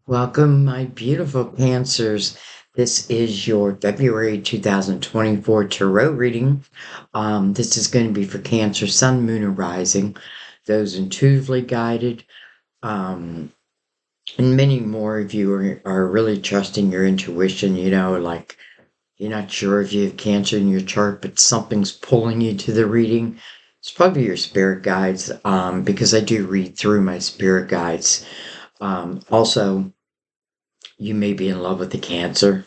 Welcome, my beautiful Cancers. This is your February 2024 Tarot reading. This is going to be for Cancer, Sun, Moon, and Rising, those intuitively guided, um, and many more of you are really trusting your intuition. Like you're not sure if you have Cancer in your chart, but something's pulling you to the reading. It's probably your spirit guides, because I do read through my spirit guides. Also, you may be in love with the Cancer.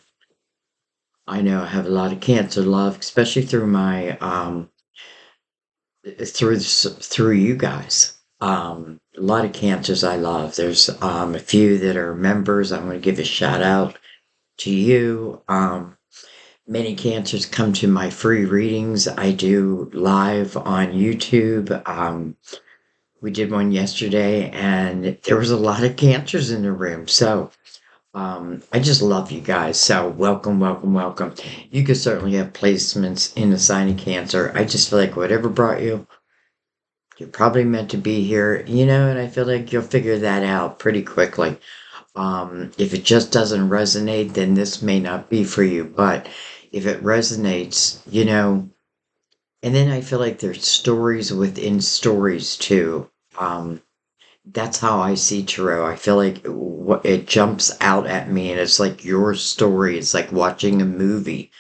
I know I have a lot of Cancer love, especially through my through you guys. A lot of Cancers I love. There's a few that are members. I'm going to give a shout out to you. Many Cancers come to my free readings. I do live on YouTube. We did one yesterday, and there was a lot of Cancers in the room. So I just love you guys. So welcome, welcome, welcome. You could certainly have placements in the sign of Cancer. I just feel like whatever brought you, you're probably meant to be here, and I feel like you'll figure that out pretty quickly. If it just doesn't resonate, then this may not be for you. But if it resonates, and then I feel like there's stories within stories too. That's how I see tarot. I feel like it jumps out at me and it's like your story. It's like watching a movie.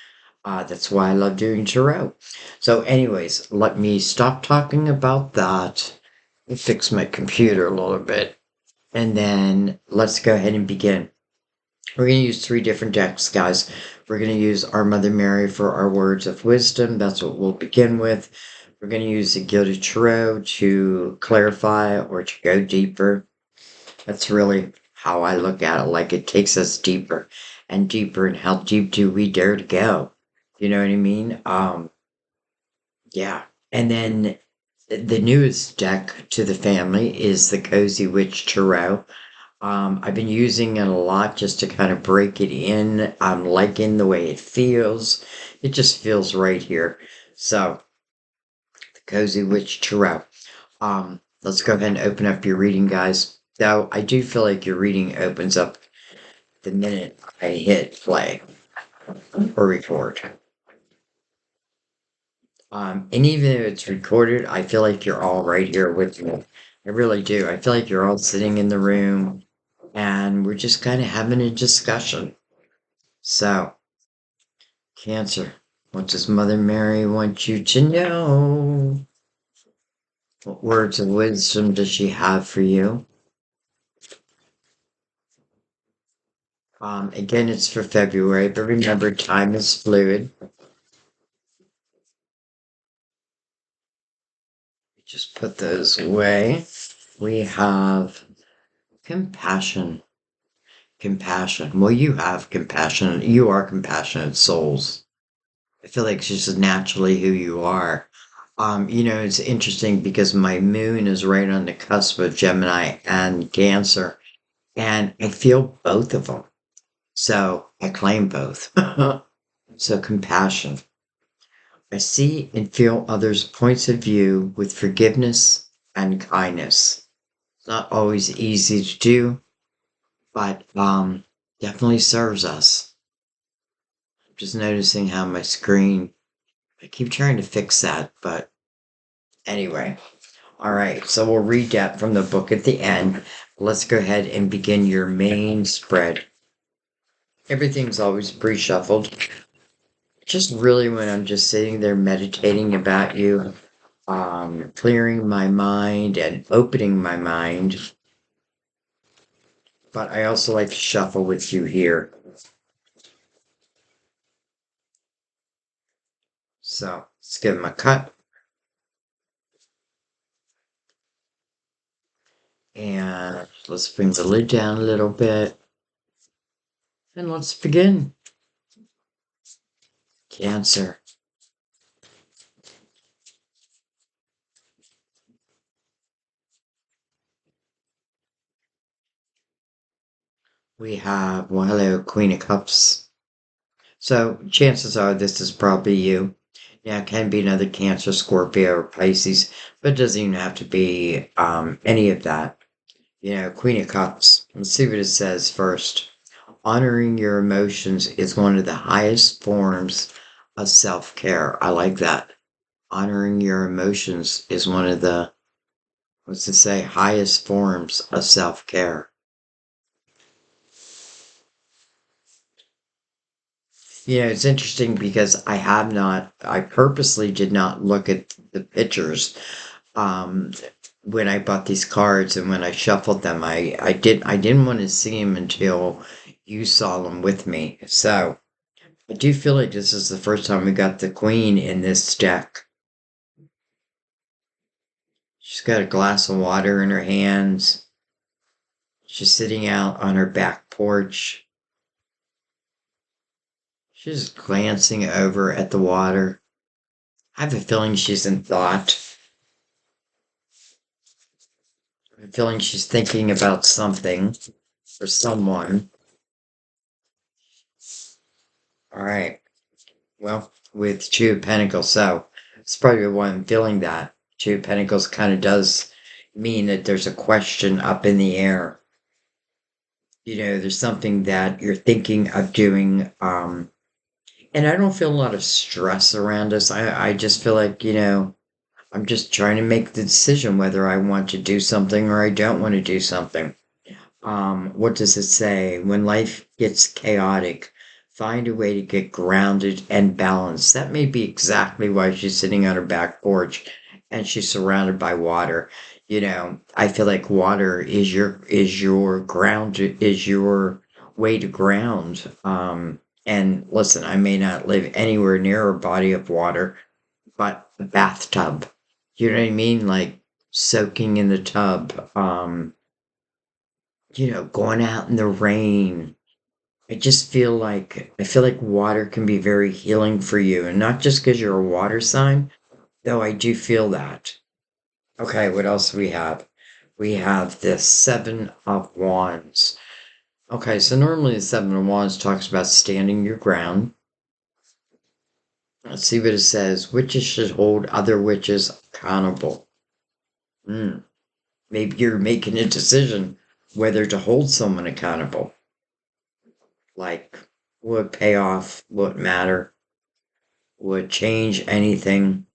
That's why I love doing tarot. So, anyways, let me stop talking about that and fix my computer a little bit. And then let's go ahead and begin. We're going to use three different decks, guys. We're going to use our Mother Mary for our words of wisdom. That's what we'll begin with. We're going to use the Gilded Tarot to clarify or to go deeper. That's really how I look at it. Like it takes us deeper and deeper. And how deep do we dare to go? You know what I mean? Yeah. And then the newest deck to the family is the Cozy Witch Tarot. I've been using it a lot just to kind of break it in. I'm liking the way it feels. It just feels right here. So, the Cozy Witch Tarot. Let's go ahead and open up your reading, guys. Though I do feel like your reading opens up the minute I hit play or record. And even if it's recorded, I feel like you're all right here with me. I really do. I feel like you're all sitting in the room and we're just kind of having a discussion. So, Cancer, what does Mother Mary want you to know? What words of wisdom does she have for you? Again, it's for February, but remember, time is fluid. Just put those away. We have compassion. Compassion. Well, you have compassion. You are compassionate souls. I feel like it's just naturally who you are. It's interesting because my moon is right on the cusp of Gemini and Cancer, and I feel both of them. So I claim both. So compassion. I see and feel others' points of view with forgiveness and kindness. It's not always easy to do, but definitely serves us. I'm just noticing how my screen, I keep trying to fix that, but anyway. All right, so we'll read that from the book at the end. Let's go ahead and begin your main spread. Everything's always pre-shuffled. Just really when I'm just sitting there meditating about you, clearing my mind and opening my mind. But I also like to shuffle with you here. So let's give him a cut. And let's bring the lid down a little bit. And let's begin. Cancer. We have, well, hello, Queen of Cups. So chances are this is probably you. Yeah, it can be another Cancer, Scorpio, or Pisces, but it doesn't even have to be any of that. Queen of Cups. Let's see what it says first. Honoring your emotions is one of the highest forms of self-care. I like that. Honoring your emotions is one of the, what's it say, highest forms of self-care. It's interesting because I purposely did not look at the pictures um, when I bought these cards and when I shuffled them. I didn't want to see them until you saw them with me. So I do feel like this is the first time we got the queen in this deck. She's got a glass of water in her hands. She's sitting out on her back porch. She's glancing over at the water. I have a feeling she's in thought. I have a feeling she's thinking about something or someone. All right. Well, with Two of Pentacles, so it's probably why I'm feeling that. Two of Pentacles kind of does mean that there's a question up in the air. There's something that you're thinking of doing. And I don't feel a lot of stress around us. I just feel like, I'm just trying to make the decision whether I want to do something or I don't want to do something. What does it say? When life gets chaotic, find a way to get grounded and balanced. That may be exactly why she's sitting on her back porch and she's surrounded by water. I feel like water is your ground, is your way to ground. And listen, I may not live anywhere near a body of water, but a bathtub. You know what I mean? Like soaking in the tub. Going out in the rain. I feel like water can be very healing for you, and not just because you're a water sign, though I do feel that. Okay, what else do we have? We have the Seven of Wands. Okay, so normally the Seven of Wands talks about standing your ground. Let's see what it says. Witches should hold other witches accountable. Hmm. Maybe you're making a decision whether to hold someone accountable. Like, would pay off, would matter, would change anything.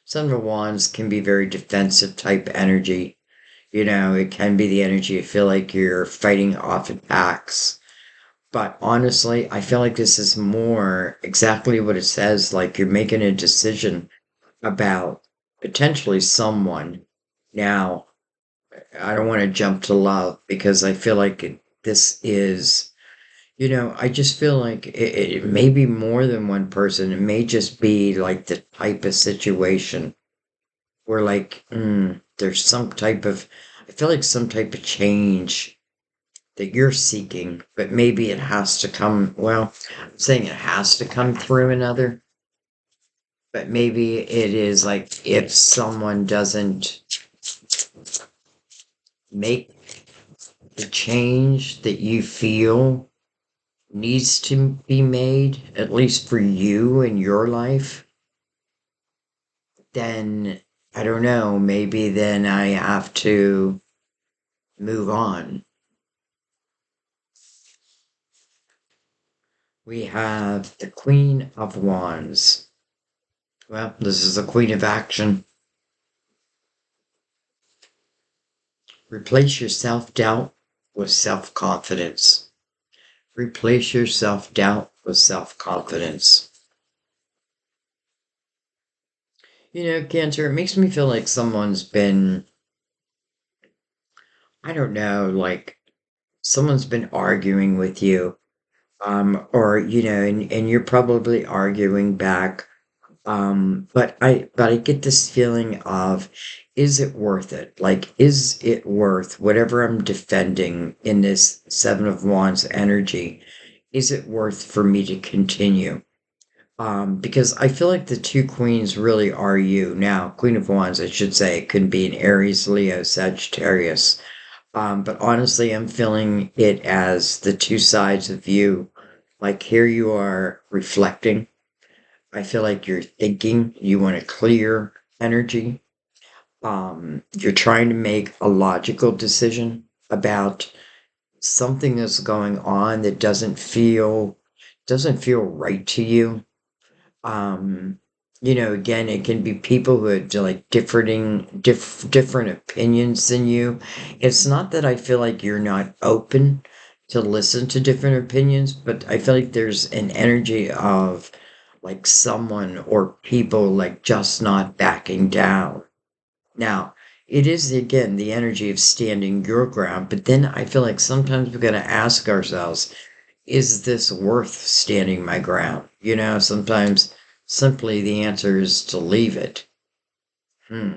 Seven of Wands can be very defensive type energy. It can be the energy you feel like you're fighting off attacks. But honestly, I feel like this is more exactly what it says, like you're making a decision about potentially someone. Now, I don't want to jump to love because I feel like this is, I just feel like it may be more than one person. It may just be like the type of situation where, like, there's I feel like some type of change that you're seeking, but maybe it has to come, well, I'm saying it has to come through another, but maybe it is like if someone doesn't make the change that you feel needs to be made, at least for you in your life, then I don't know, maybe then I have to move on. We have the Queen of Wands. Well, this is the Queen of Action. Replace your self doubt with self confidence. Replace your self doubt with self confidence. Cancer, it makes me feel like someone's been, I don't know, like someone's been arguing with you. Or, and you're probably arguing back. But I get this feeling of, is it worth it? Like, is it worth whatever I'm defending in this Seven of Wands energy? Is it worth for me to continue? Because I feel like the two queens really are you. Now, Queen of Wands, I should say, could be an Aries, Leo, Sagittarius. But honestly, I'm feeling it as the two sides of you. Like, here you are reflecting. I feel like you're thinking, you want a clear energy. You're trying to make a logical decision about something that's going on that doesn't feel right to you. um Again, it can be people who have like different opinions than you. It's not that I feel like you're not open to listen to different opinions, but I feel like there's an energy of like someone or people like just not backing down. Now, it is again the energy of standing your ground, but then I feel like sometimes we're going to ask ourselves, is this worth standing my ground? Sometimes simply the answer is to leave it. Hmm.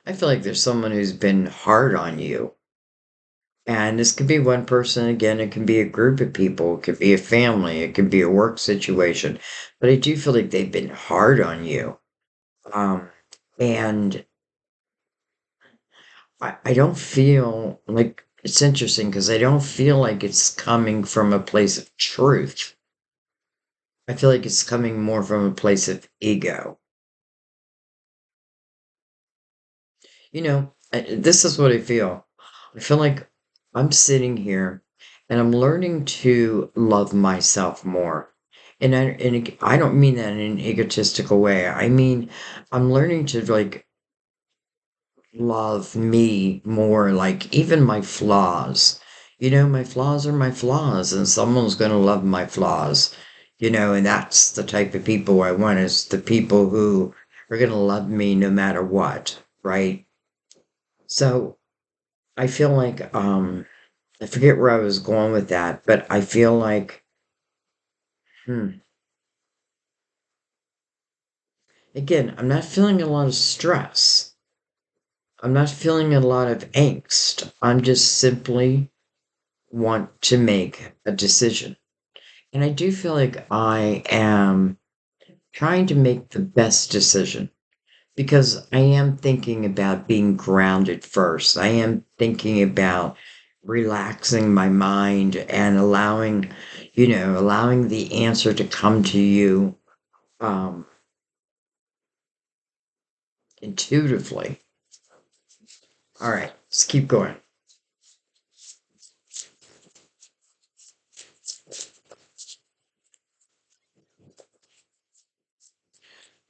I feel like there's someone who's been hard on you. And this could be one person, again, it can be a group of people, it could be a family, it could be a work situation. But I do feel like they've been hard on you. Um, and I don't feel like it's interesting because I don't feel like it's coming from a place of truth. I feel like it's coming more from a place of ego. This is what I feel. I feel like I'm sitting here and I'm learning to love myself more. And I don't mean that in an egotistical way. I mean, I'm learning to like love me more, like even my flaws. My flaws are my flaws, and someone's going to love my flaws. And that's the type of people I want, is the people who are going to love me no matter what, right? So I feel like I forget where I was going with that, but I feel like hmm, again, I'm not feeling a lot of stress. I'm not feeling a lot of angst. I'm just simply want to make a decision. And I do feel like I am trying to make the best decision because I am thinking about being grounded first. I am thinking about relaxing my mind and allowing the answer to come to you um, intuitively. All right, let's keep going.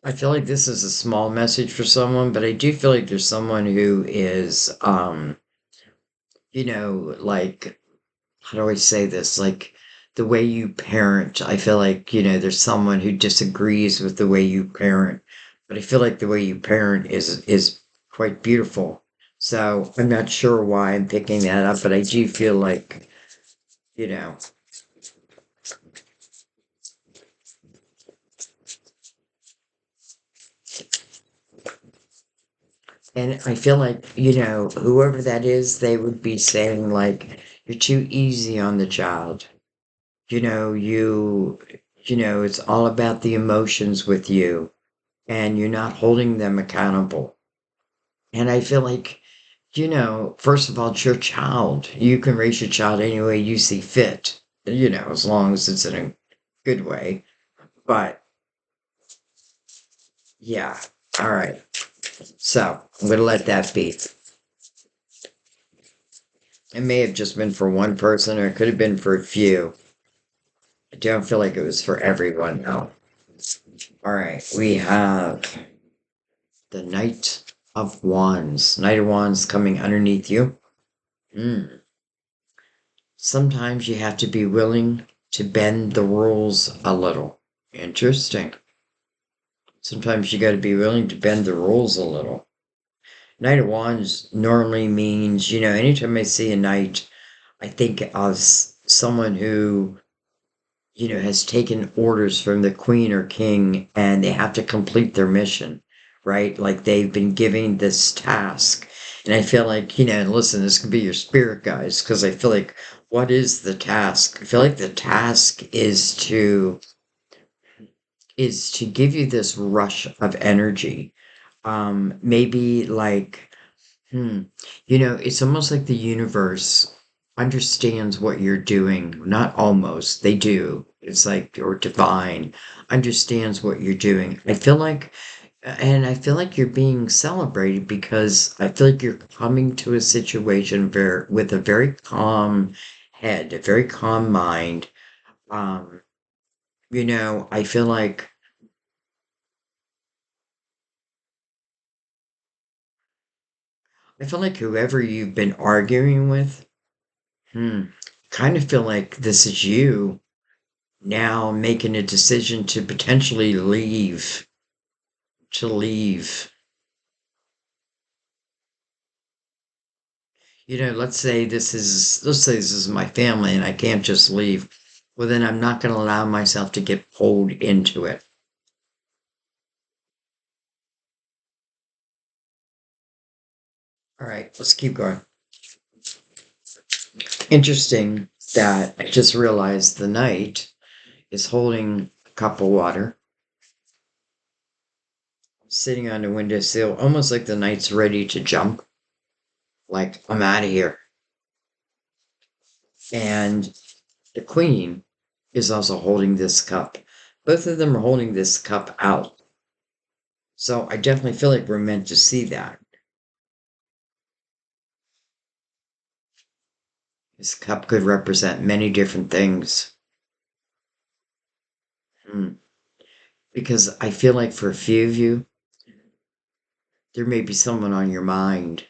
I feel like this is a small message for someone, but I do feel like there's someone who is, like, how do I say this? Like the way you parent, I feel like, there's someone who disagrees with the way you parent, but I feel like the way you parent is quite beautiful. So I'm not sure why I'm picking that up, but I do feel like, you know, and I feel like, whoever that is, they would be saying like, you're too easy on the child. You know, it's all about the emotions with you, and you're not holding them accountable. And I feel like, first of all, it's your child. You can raise your child any way you see fit, as long as it's in a good way. But yeah, all right. So I'm going to let that be. It may have just been for one person, or it could have been for a few. I don't feel like it was for everyone, though. All right, we have the Knight of Wands. Knight of Wands coming underneath you. Mm. Sometimes you have to be willing to bend the rules a little. Interesting. Sometimes you got to be willing to bend the rules a little. Knight of Wands normally means, anytime I see a knight, I think of someone who, has taken orders from the queen or king and they have to complete their mission, right? Like they've been given this task. And I feel like, listen, this could be your spirit guides, because I feel like, what is the task? I feel like the task is to give you this rush of energy. Maybe like, hmm, it's almost like the universe understands what you're doing. Not almost, they do. It's like, or divine, understands what you're doing. I feel like you're being celebrated because I feel like you're coming to a situation with a very calm head, a very calm mind. Um, you know, I feel like whoever you've been arguing with, hmm, kind of feel like this is you now making a decision to potentially leave. Let's say this is my family and I can't just leave. Well, then I'm not going to allow myself to get pulled into it. All right, let's keep going. Interesting that I just realized the knight is holding a cup of water, sitting on the windowsill, almost like the knight's ready to jump, like, I'm out of here. And the queen is also holding this cup. Both of them are holding this cup out. So I definitely feel like we're meant to see that. This cup could represent many different things. Hmm. Because I feel like for a few of you, there may be someone on your mind.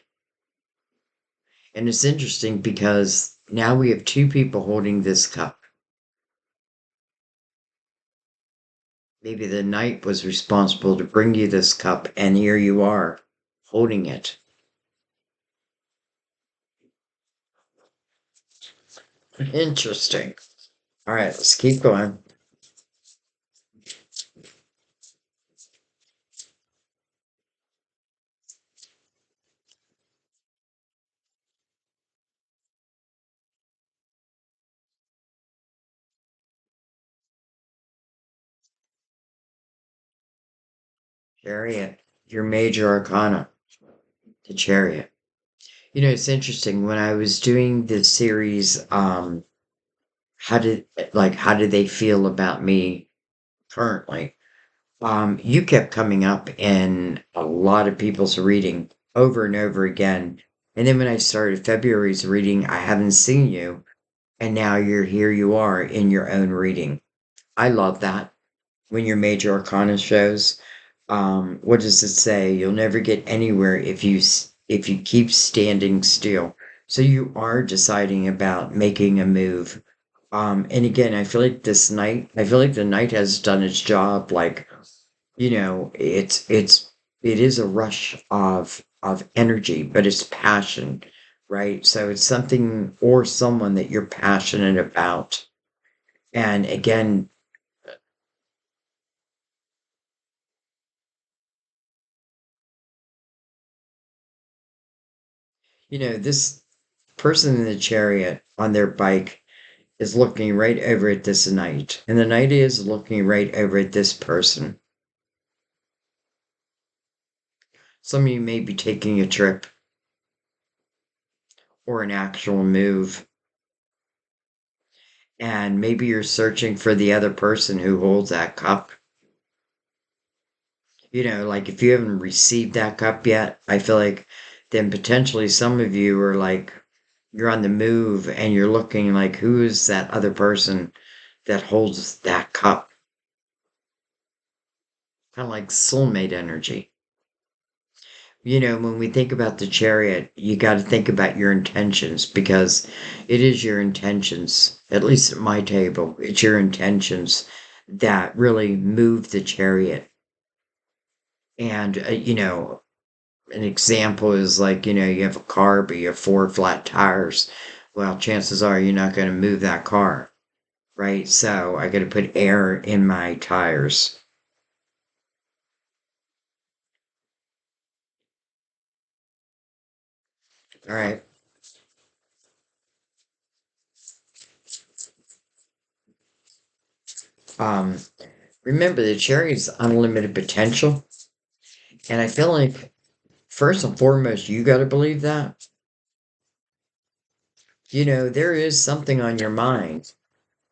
And it's interesting because now we have two people holding this cup. Maybe the knight was responsible to bring you this cup, and here you are holding it. Interesting. All right, let's keep going. Chariot, your major arcana, the chariot. You know, it's interesting. When I was doing this series, how did how did they feel about me currently? You kept coming up in a lot of people's reading over and over again. And then when I started February's reading, I haven't seen you, and now here you are in your own reading. I love that when your major arcana shows. What does it say? You'll never get anywhere if you keep standing still. So you are deciding about making a move. And again, I feel like the night has done its job. Like, you know, it is a rush of energy, but it's passion, right? So it's something or someone that you're passionate about. And again, you know, this person in the chariot on their bike is looking right over at this knight, and the knight is looking right over at this person. Some of you may be taking a trip or an actual move, and maybe you're searching for the other person who holds that cup. You know, like if you haven't received that cup yet, I feel like then potentially some of you are like, you're on the move and you're looking like, who is that other person that holds that cup? Kind of like soulmate energy. You know, when we think about the chariot, you got to think about your intentions because it is your intentions, at least at my table, it's your intentions that really move the chariot. And, you know, an example is like, you know, you have a car, but you have four flat tires. Well, chances are you're not going to move that car, right? So I got to put air in my tires. All right. Um, Remember, the chariot's unlimited potential. And I feel like first and foremost, you got to believe that. You know, there is something on your mind.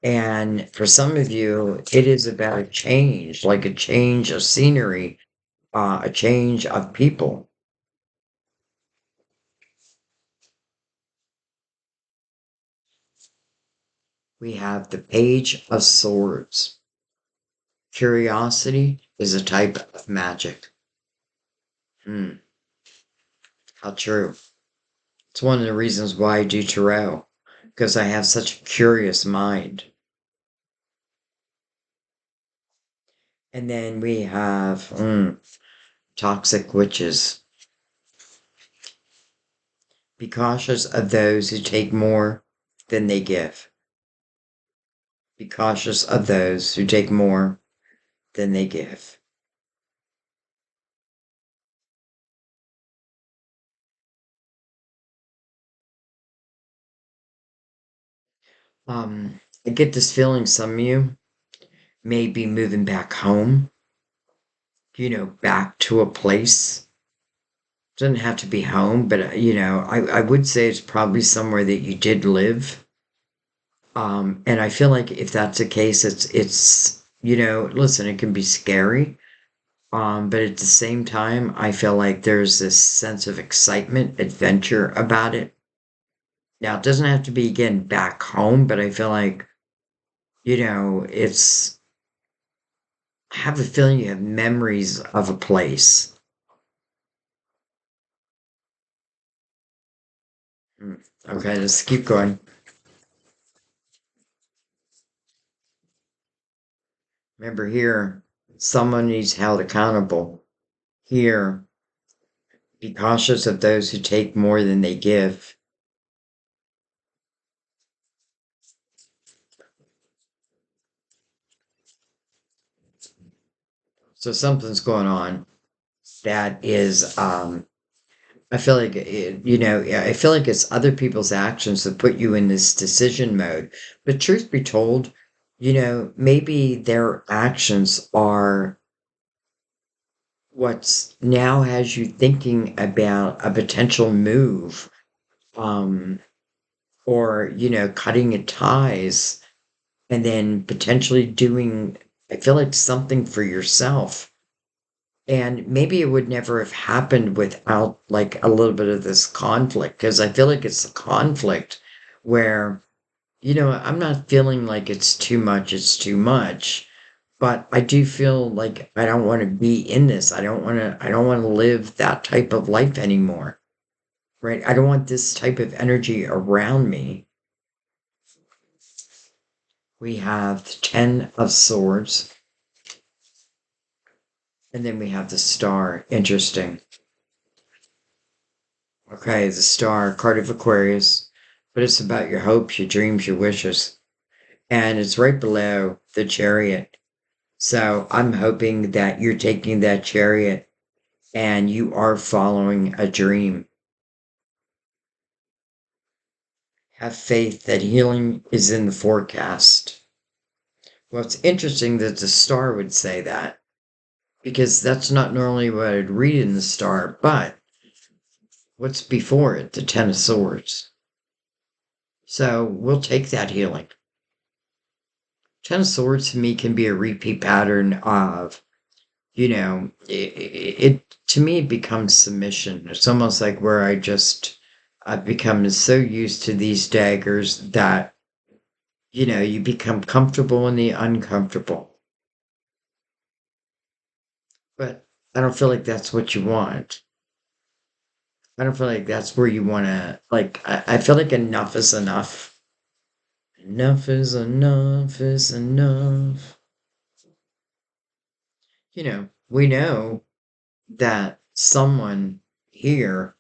And for some of you, it is about a change, like a change of scenery, a change of people. We have the Page of Swords. Curiosity is a type of magic. Hmm, how true. It's one of the reasons why I do tarot, because I have such a curious mind. And then we have toxic witches. Be cautious of those who take more than they give. Be cautious of those who take more than they give. I get this feeling some of you may be moving back home, back to a place. Doesn't have to be home, but I would say it's probably somewhere that you did live. And I feel like if that's the case, listen, it can be scary. But at the same time, I feel like there's this sense of excitement, adventure about it. Now, it doesn't have to be again back home, but I feel like, it's, I have a feeling you have memories of a place. Hmm. Okay, let's keep going. Remember here, someone needs held accountable. Here, be cautious of those who take more than they give. So something's going on that is, I feel like I feel like it's other people's actions that put you in this decision mode. But truth be told, maybe their actions are what's now has you thinking about a potential move, um, or cutting a ties, and then potentially doing. I feel like something for yourself. And maybe it would never have happened without like a little bit of this conflict, because I feel like it's a conflict where, I'm not feeling like it's too much, but I do feel like I don't want to be in this. I don't want to live that type of life anymore, right? I don't want this type of energy around me. We have the 10 of Swords, and then we have the Star. Interesting. Okay, the Star, card of Aquarius, but it's about your hopes, your dreams, your wishes. And it's right below the Chariot. So I'm hoping that you're taking that Chariot and you are following a dream. Have faith that healing is in the forecast. Well, it's interesting that the Star would say that because that's not normally what I'd read in the Star, but what's before it? The Ten of Swords. So we'll take that healing. Ten of Swords to me can be a repeat pattern of, it to me it becomes submission. It's almost like where I've become so used to these daggers that, you become comfortable in the uncomfortable. But I don't feel like that's what you want. I don't feel like that's where you want to, like, I feel like enough is enough. Enough is enough is enough. We know that someone here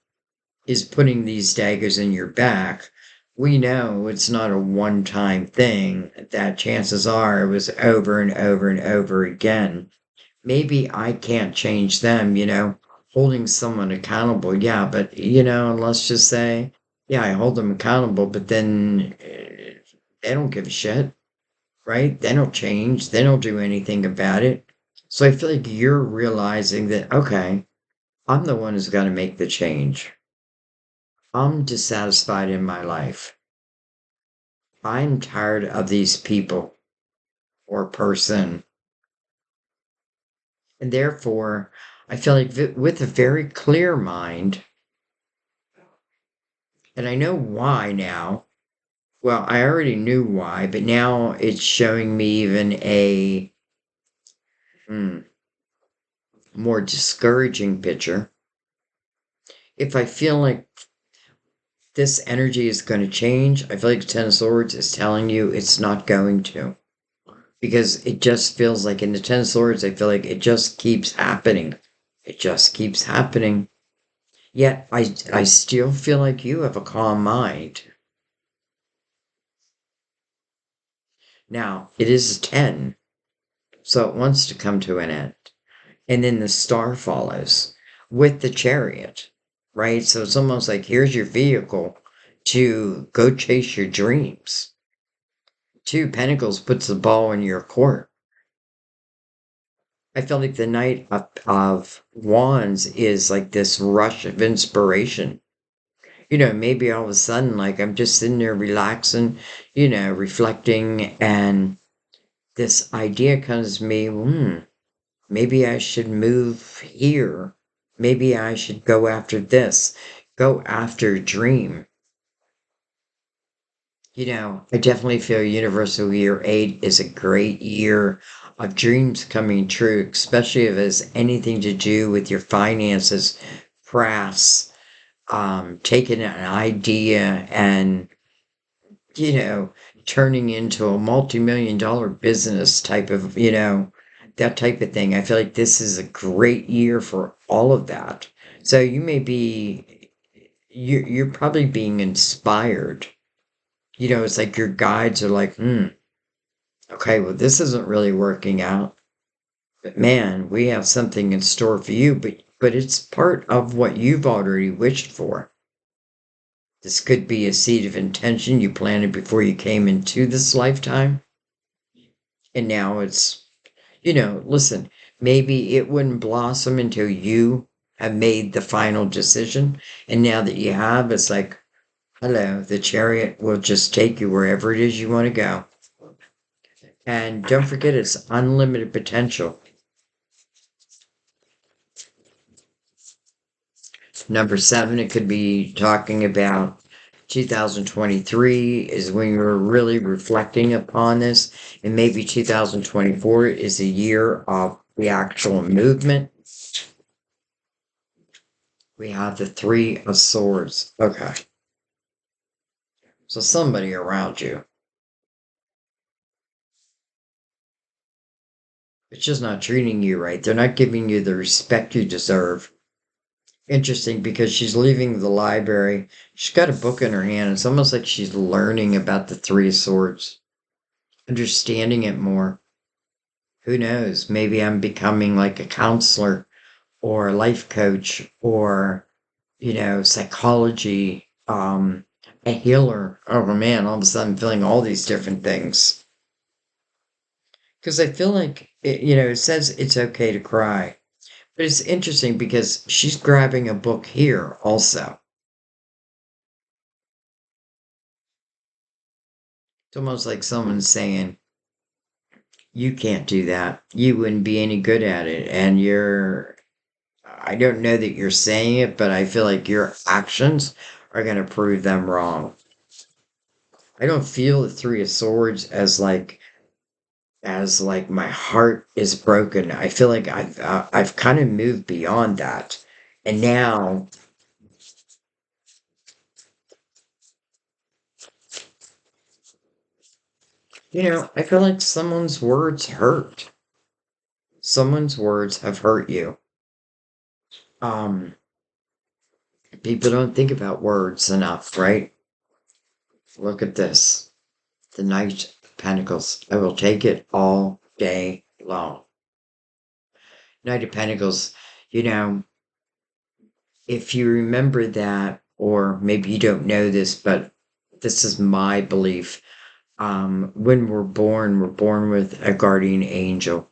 is putting these daggers in your back. We know it's not a one time thing, that chances are it was over and over and over again. Maybe I can't change them, holding someone accountable. Yeah, but, let's just say, yeah, I hold them accountable, but then they don't give a shit, right? They don't change, they don't do anything about it. So I feel like you're realizing that, okay, I'm the one who's got to make the change. I'm dissatisfied in my life. I'm tired of these people or person. And therefore, I feel like with a very clear mind, and I know why now. Well, I already knew why, but now it's showing me even a hmm, more discouraging picture. If I feel like this energy is going to change, I feel like Ten of Swords is telling you it's not going to. Because it just feels like in the Ten of Swords, I feel like it just keeps happening. It just keeps happening. Yet I still feel like you have a calm mind. Now, it is a 10, so it wants to come to an end. And then the star follows with the chariot, right? So it's almost like here's your vehicle to go chase your dreams. Two Pentacles puts the ball in your court. I feel like the Knight of Wands is like this rush of inspiration. Maybe all of a sudden, like I'm just sitting there relaxing, reflecting, and this idea comes to me, maybe I should move here. Maybe I should go after this, go after a dream. I definitely feel Universal Year 8 is a great year of dreams coming true, especially if it has anything to do with your finances, crafts, taking an idea and, you know, turning into a multi-million dollar business type of, that type of thing. I feel like this is a great year for all of that. So you're probably being inspired. It's like your guides are like, okay, well, this isn't really working out. But man, we have something in store for you, but it's part of what you've already wished for. This could be a seed of intention you planted before you came into this lifetime. And now listen, maybe it wouldn't blossom until you have made the final decision. And now that you have, it's like, hello, the chariot will just take you wherever it is you want to go. And don't forget, it's unlimited potential. Number 7, it could be talking about 2023 is when you're really reflecting upon this, and maybe 2024 is a year of the actual movement. We have the Three of Swords. Okay. So somebody around you. It's just not treating you right. They're not giving you the respect you deserve. Interesting because she's leaving the library. She's got a book in her hand. It's almost like she's learning about the Three of Swords, understanding it more. Who knows? Maybe I'm becoming like a counselor or a life coach or, psychology, a healer. Oh man, all of a sudden I'm feeling all these different things. Because I feel like, it says it's okay to cry. But it's interesting because she's grabbing a book here also. It's almost like someone's saying, you can't do that. You wouldn't be any good at it. And I don't know that you're saying it, but I feel like your actions are going to prove them wrong. I don't feel the Three of Swords as like my heart is broken. I feel like I've kind of moved beyond that. And now, I feel like someone's words hurt. Someone's words have hurt you. Um, People don't think about words enough, right? Look at this. The Knight of Pentacles. I will take it all day long. Knight of Pentacles, you know, if you remember that, or maybe you don't know this, but this is my belief. When we're born with a guardian angel.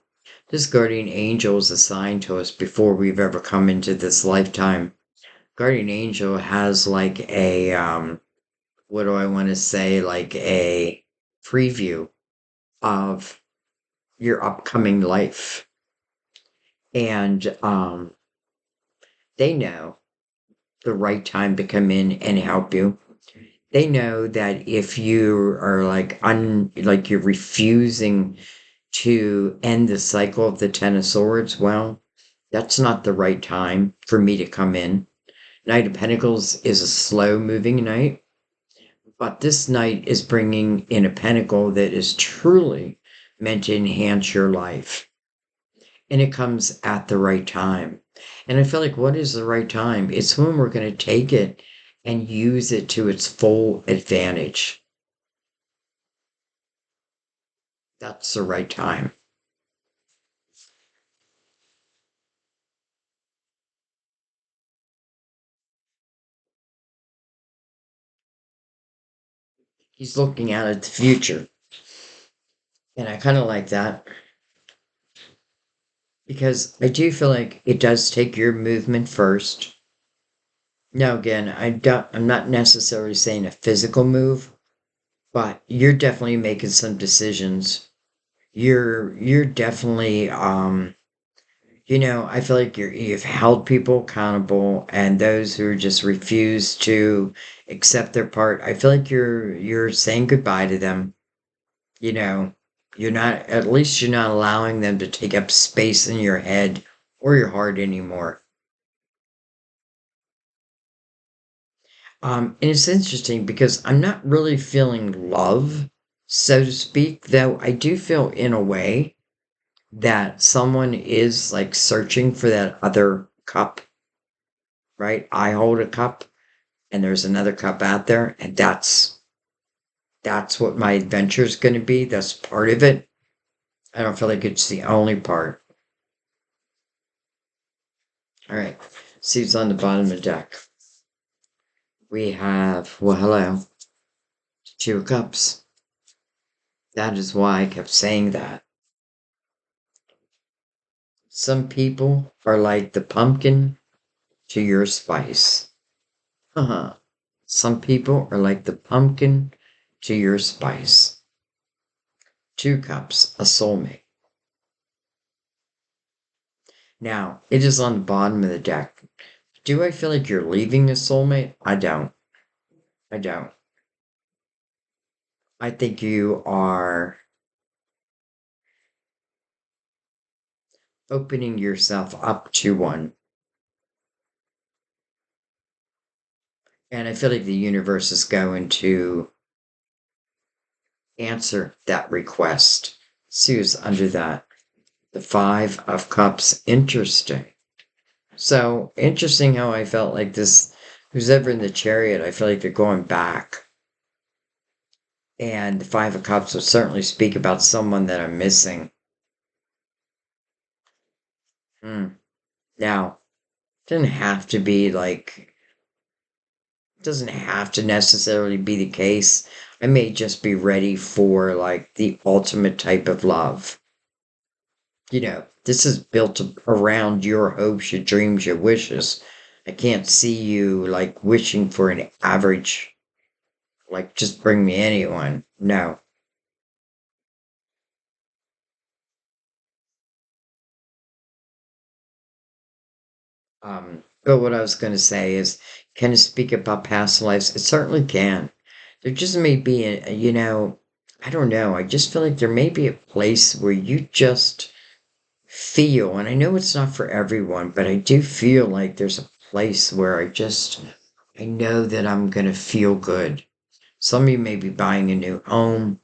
This guardian angel is assigned to us before we've ever come into this lifetime. Guardian angel has like what do I want to say, like a preview of your upcoming life. And they know the right time to come in and help you. They know that if you are like you're refusing to end the cycle of the Ten of Swords, well, that's not the right time for me to come in. Knight of Pentacles is a slow moving knight, but this knight is bringing in a pentacle that is truly meant to enhance your life. And it comes at the right time. And I feel like what is the right time? It's when we're going to take it and use it to its full advantage. That's the right time. He's looking out at the future. And I kind of like that because I do feel like it does take your movement first. Now, again, I'm not necessarily saying a physical move, but you're definitely making some decisions. You're definitely I feel like you've held people accountable, and those who just refuse to accept their part, I feel like you're saying goodbye to them. You know, you're not, at least you're not allowing them to take up space in your head or your heart anymore. And it's interesting because I'm not really feeling love, so to speak, though I do feel in a way that someone is like searching for that other cup, right? I hold a cup and there's another cup out there, and that's what my adventure is going to be. That's part of it. I don't feel like it's the only part. All right. See what's on the bottom of the deck. We have, well, hello, Two of Cups. That is why I kept saying that. Some people are like the pumpkin to your spice. Uh-huh. Some people are like the pumpkin to your spice. Two Cups, a soulmate. Now, it is on the bottom of the deck. Do I feel like you're leaving a soulmate? I don't. I don't. I think you are opening yourself up to one. And I feel like the universe is going to answer that request. See who's under that. The Five of Cups. Interesting. So interesting how I felt like this, who's ever in the Chariot, I feel like they're going back. And the Five of Cups would certainly speak about someone that I'm missing. Hmm. Now, it doesn't have to be like, it doesn't have to necessarily be the case. I may just be ready for like the ultimate type of love. This is built around your hopes, your dreams, your wishes. I can't see you like wishing for an average, like just bring me anyone. No. But what I was going to say is, can it speak about past lives? It certainly can. There just may be I don't know. I just feel like there may be a place where you just feel, and I know it's not for everyone, but I do feel like there's a place where I know that I'm going to feel good. Some of you may be buying a new home,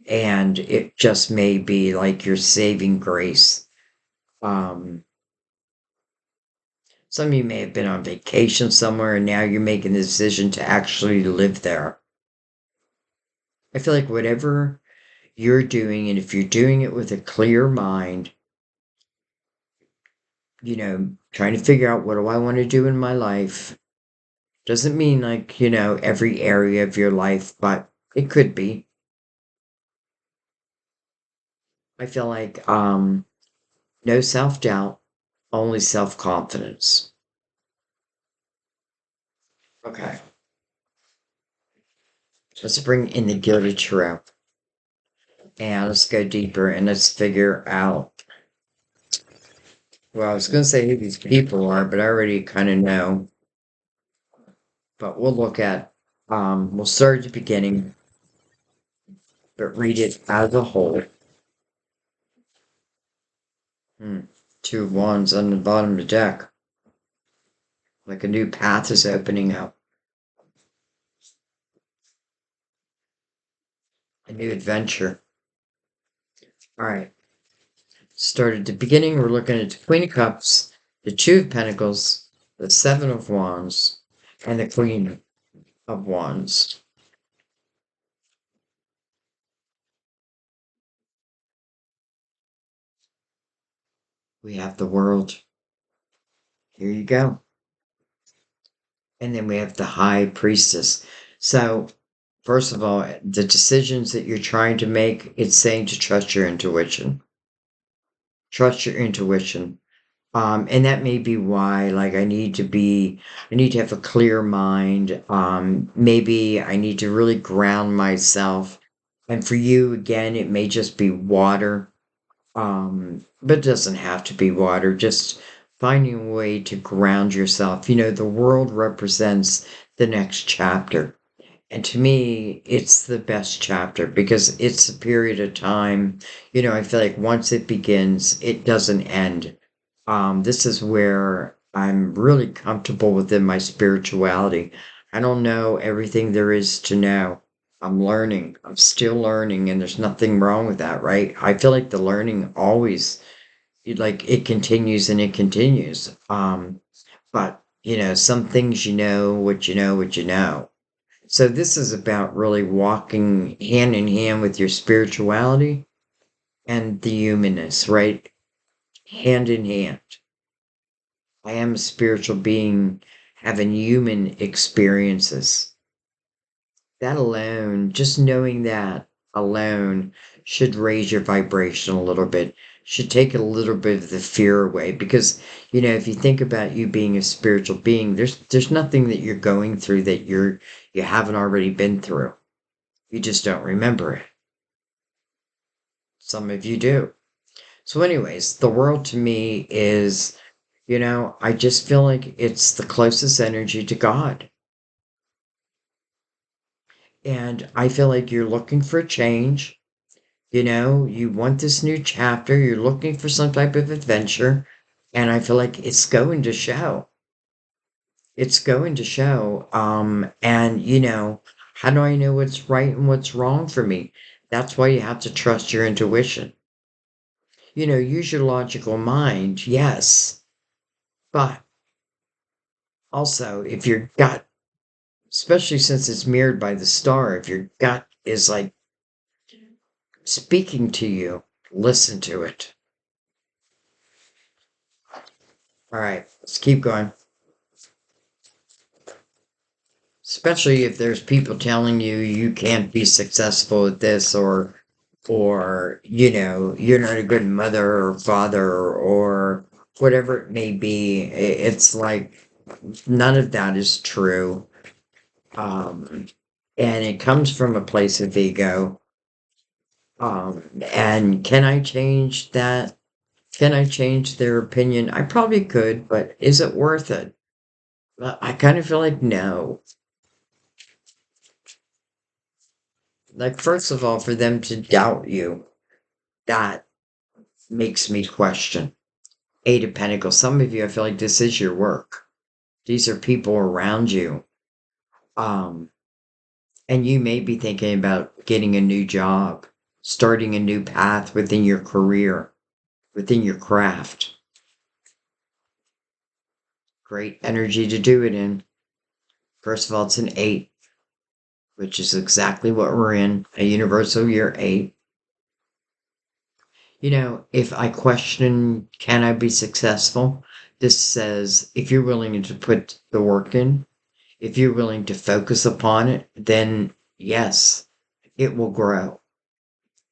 and it just may be like your saving grace. Um, some of you may have been on vacation somewhere, and now you're making the decision to actually live there. I feel like whatever you're doing, and if you're doing it with a clear mind, trying to figure out what do I want to do in my life. Doesn't mean like, every area of your life, but it could be. I feel like no self-doubt, only self-confidence. Okay. Let's bring in the Gilded Chariot. And let's go deeper and let's figure out. Well, I was going to say who these people are, but I already kind of know. But we'll look at, we'll start at the beginning, but read it as a whole. Two of Wands on the bottom of the deck. Like a new path is opening up. A new adventure. All right. Start at the beginning. We're looking at the Queen of Cups, the Two of Pentacles, the Seven of Wands, and the Queen of Wands. We have the World. Here you go. And then we have the High Priestess. So, first of all, the decisions that you're trying to make, it's saying to trust your intuition. Trust your intuition. And that may be why, like, I need to have a clear mind. Maybe I need to really ground myself. And for you, again, it may just be water. But it doesn't have to be water. Just finding a way to ground yourself. You know, the world represents the next chapter. And to me, it's the best chapter because it's a period of time. You know, I feel like once it begins, it doesn't end. This is where I'm really comfortable within my spirituality. I don't know everything there is to know. I'm learning. I'm still learning, and there's nothing wrong with that, right? I feel like the learning always, like, it continues and it continues. But you know, some things you know what you know what you know. So this is about really walking hand in hand with your spirituality and the humanness, right? Hand in hand. I am a spiritual being having human experiences. That alone, just knowing that alone should raise your vibration a little bit, should take a little bit of the fear away. Because, you know, if you think about you being a spiritual being, there's nothing that you're going through that you haven't already been through. You just don't remember it. Some of you do. So, anyways, the world to me is, you know, I just feel like it's the closest energy to God. And I feel like you're looking for a change. You know, you want this new chapter, you're looking for some type of adventure. And I feel like it's going to show. It's going to show. And, you know, how do I know what's right and what's wrong for me? That's why you have to trust your intuition. You know, use your logical mind, yes. But also, if your gut, especially since it's mirrored by the star, if your gut is like speaking to you, listen to it. All right, let's keep going. Especially if there's people telling you you can't be successful at this or you know, you're not a good mother or father or whatever it may be. It's like none of that is true. Um, and it comes from a place of ego. And can I change that? Can I change their opinion? I probably could, but is it worth it? I kind of feel like no. Like, first of all, for them to doubt you, that makes me question. Eight of Pentacles. Some of you, I feel like this is your work. These are people around you. Um, and you may be thinking about getting a new job, starting a new path within your career, within your craft. Great energy to do it in. First of all, it's an eight, which is exactly what we're in, a universal year eight. You know, if I question, can I be successful? This says, if you're willing to put the work in, if you're willing to focus upon it, then yes, it will grow.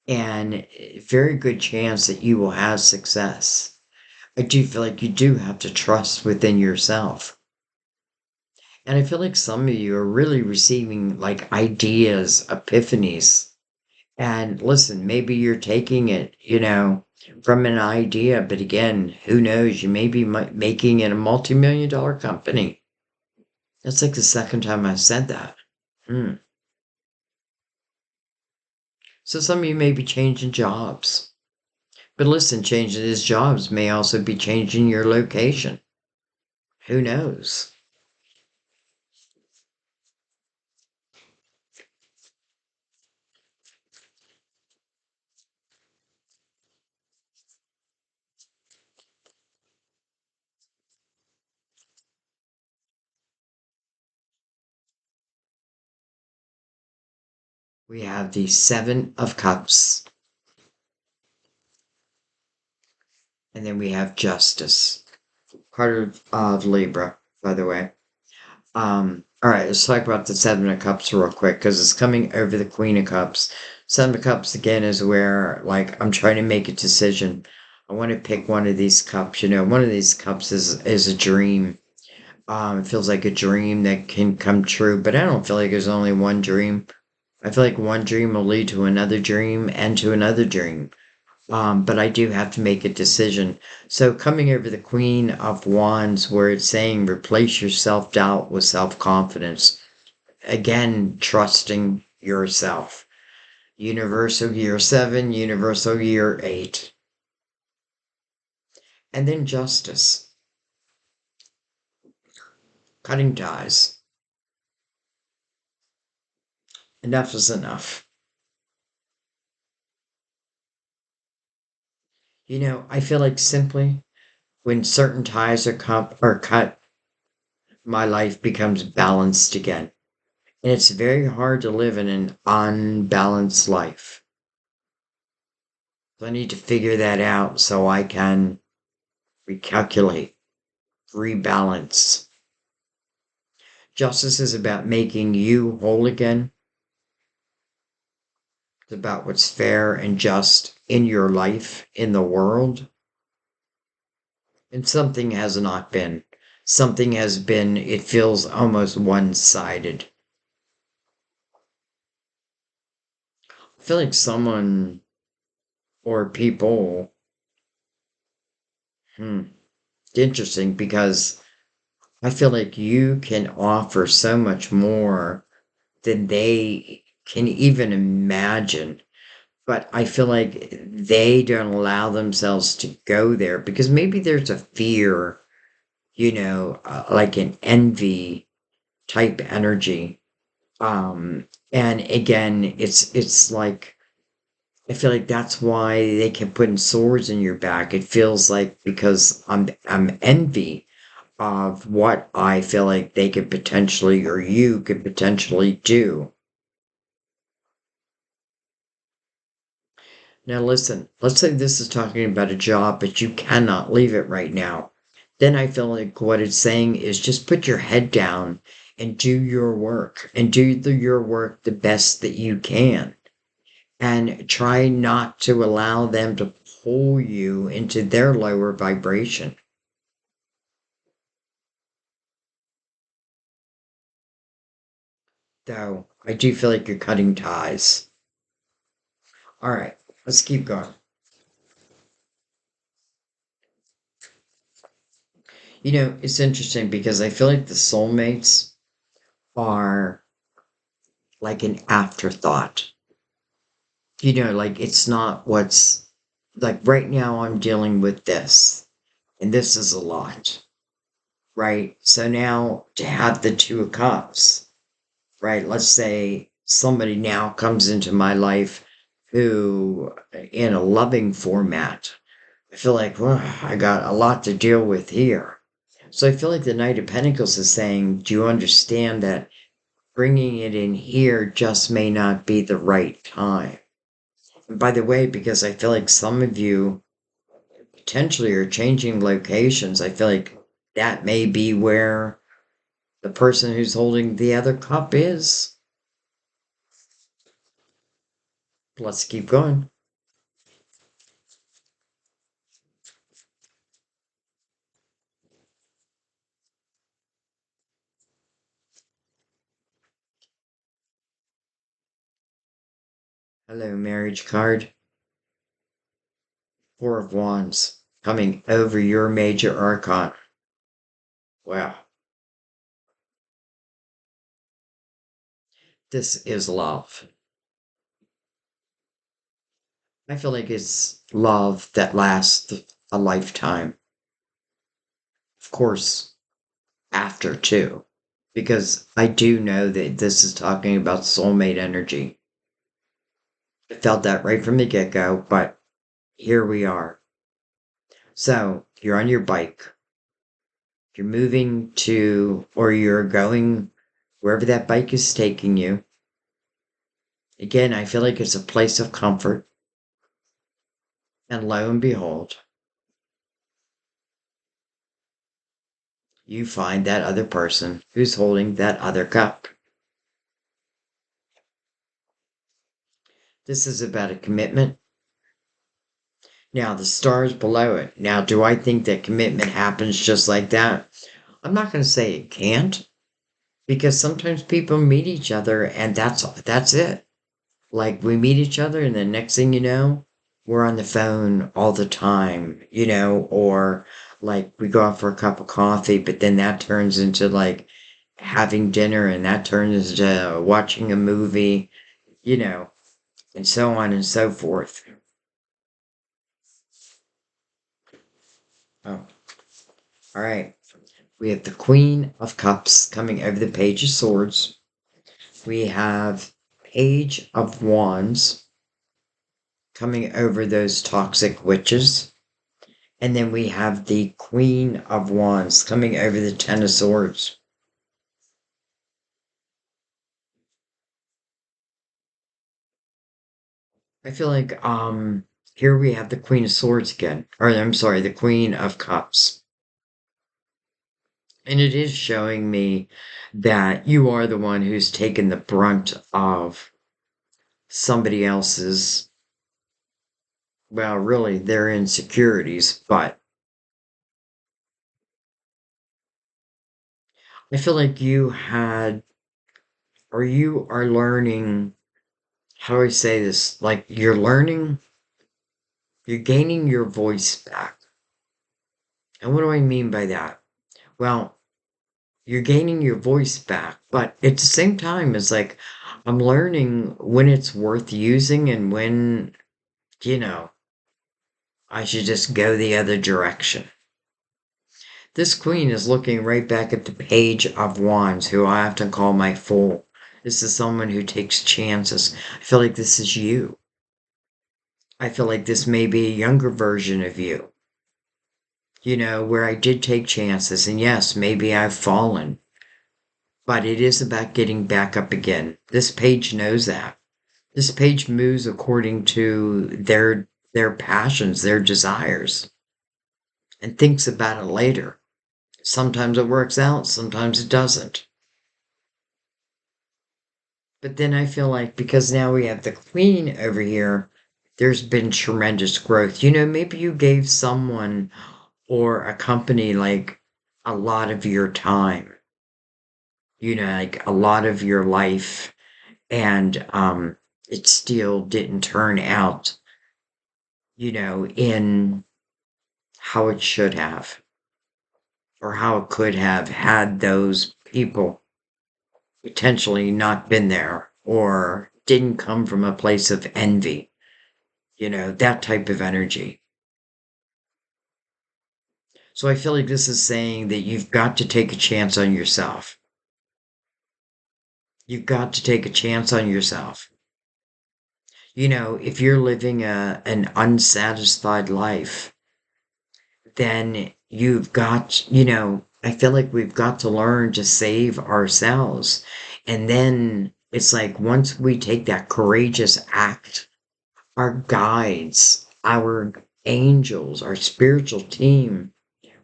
And very good chance that you will have success. I do feel like you do have to trust within yourself. And I feel like some of you are really receiving like ideas, epiphanies. And listen, maybe you're taking it, from an idea, but again, who knows? You may be making it a multi-million dollar company. That's like the second time I've said that. Hmm. So some of you may be changing jobs. But listen, changing these jobs may also be changing your location. Who knows? We have the Seven of Cups, and then we have Justice. Card of Libra, by the way. All right, let's talk about the Seven of Cups real quick because it's coming over the Queen of Cups. Seven of Cups again is where like I'm trying to make a decision. I want to pick one of these cups. One of these cups is a dream. It feels like a dream that can come true, but I don't feel like there's only one dream. I feel like one dream will lead to another dream and to another dream. But I do have to make a decision. So coming over the Queen of Wands, where it's saying replace your self-doubt with self-confidence. Again, trusting yourself. Universal year 7, universal year 8. And then justice. Cutting ties. Enough is enough. I feel like simply when certain ties are cut, my life becomes balanced again. And it's very hard to live in an unbalanced life. So I need to figure that out so I can recalculate, rebalance. Justice is about making you whole again. It's about what's fair and just in your life, in the world. And something has not been. Something has been, it feels almost one sided. I feel like someone or people, hmm, interesting because I feel like you can offer so much more than they can even imagine. But I feel like they don't allow themselves to go there because maybe there's a fear, like an envy type energy. And again, it's like I feel like that's why they keep putting swords in your back. It feels like because I'm envy of what I feel like they could potentially or you could potentially do. Now listen, let's say this is talking about a job, but you cannot leave it right now. Then I feel like what it's saying is just put your head down and do your work and do your work the best that you can. And try not to allow them to pull you into their lower vibration. Though I do feel like you're cutting ties. All right, let's keep going. It's interesting because I feel like the soulmates are like an afterthought. Like it's not what's like right now I'm dealing with this, and this is a lot, right? So now to have the Two of Cups, right? Let's say somebody now comes into my life who, in a loving format, I feel like, well, I got a lot to deal with here. So I feel like the Knight of Pentacles is saying, do you understand that bringing it in here just may not be the right time? And by the way, because I feel like some of you potentially are changing locations, I feel like that may be where the person who's holding the other cup is. Let's keep going. Hello, marriage card. Four of Wands coming over your major archon. Wow, this is love. I feel like it's love that lasts a lifetime. Of course, after too, because I do know that this is talking about soulmate energy. I felt that right from the get go, but here we are. So you're on your bike, you're moving to, or you're going wherever that bike is taking you. Again, I feel like it's a place of comfort. And lo and behold, you find that other person who's holding that other cup. This is about a commitment. Now, the stars below it. Now, do I think that commitment happens just like that? I'm not going to say it can't, because sometimes people meet each other and that's it. Like we meet each other and the next thing you know, we're on the phone all the time, or like we go out for a cup of coffee, but then that turns into like having dinner and that turns into watching a movie, you know, and so on and so forth. Oh, all right. We have the Queen of Cups coming over the Page of Swords. We have Page of Wands coming over those toxic witches. And then we have the Queen of Wands coming over the Ten of Swords. I feel like here we have the Queen of Swords again. Or I'm sorry, the Queen of Cups. And it is showing me that you are the one who's taken the brunt of somebody else's, well, really their insecurities, but I feel like you had, or you are learning, how do I say this? Like you're gaining your voice back. And what do I mean by that? Well, you're gaining your voice back, but at the same time, it's like I'm learning when it's worth using and when, you know, I should just go the other direction. This queen is looking right back at the Page of Wands, who I often call my fool. This is someone who takes chances. I feel like this is you. I feel like this may be a younger version of you, where I did take chances. And yes, maybe I've fallen, but it is about getting back up again. This page knows that. This page moves according to their passions, their desires, and thinks about it later. Sometimes it works out, sometimes it doesn't. But then I feel like because now we have the queen over here, there's been tremendous growth. Maybe you gave someone or a company like a lot of your time, like a lot of your life, and it still didn't turn out, in how it should have or how it could have had those people potentially not been there or didn't come from a place of envy, that type of energy. So I feel like this is saying that you've got to take a chance on yourself. You've got to take a chance on yourself. If you're living an unsatisfied life, then you've got, I feel like we've got to learn to save ourselves. And then it's like once we take that courageous act, our guides, our angels, our spiritual team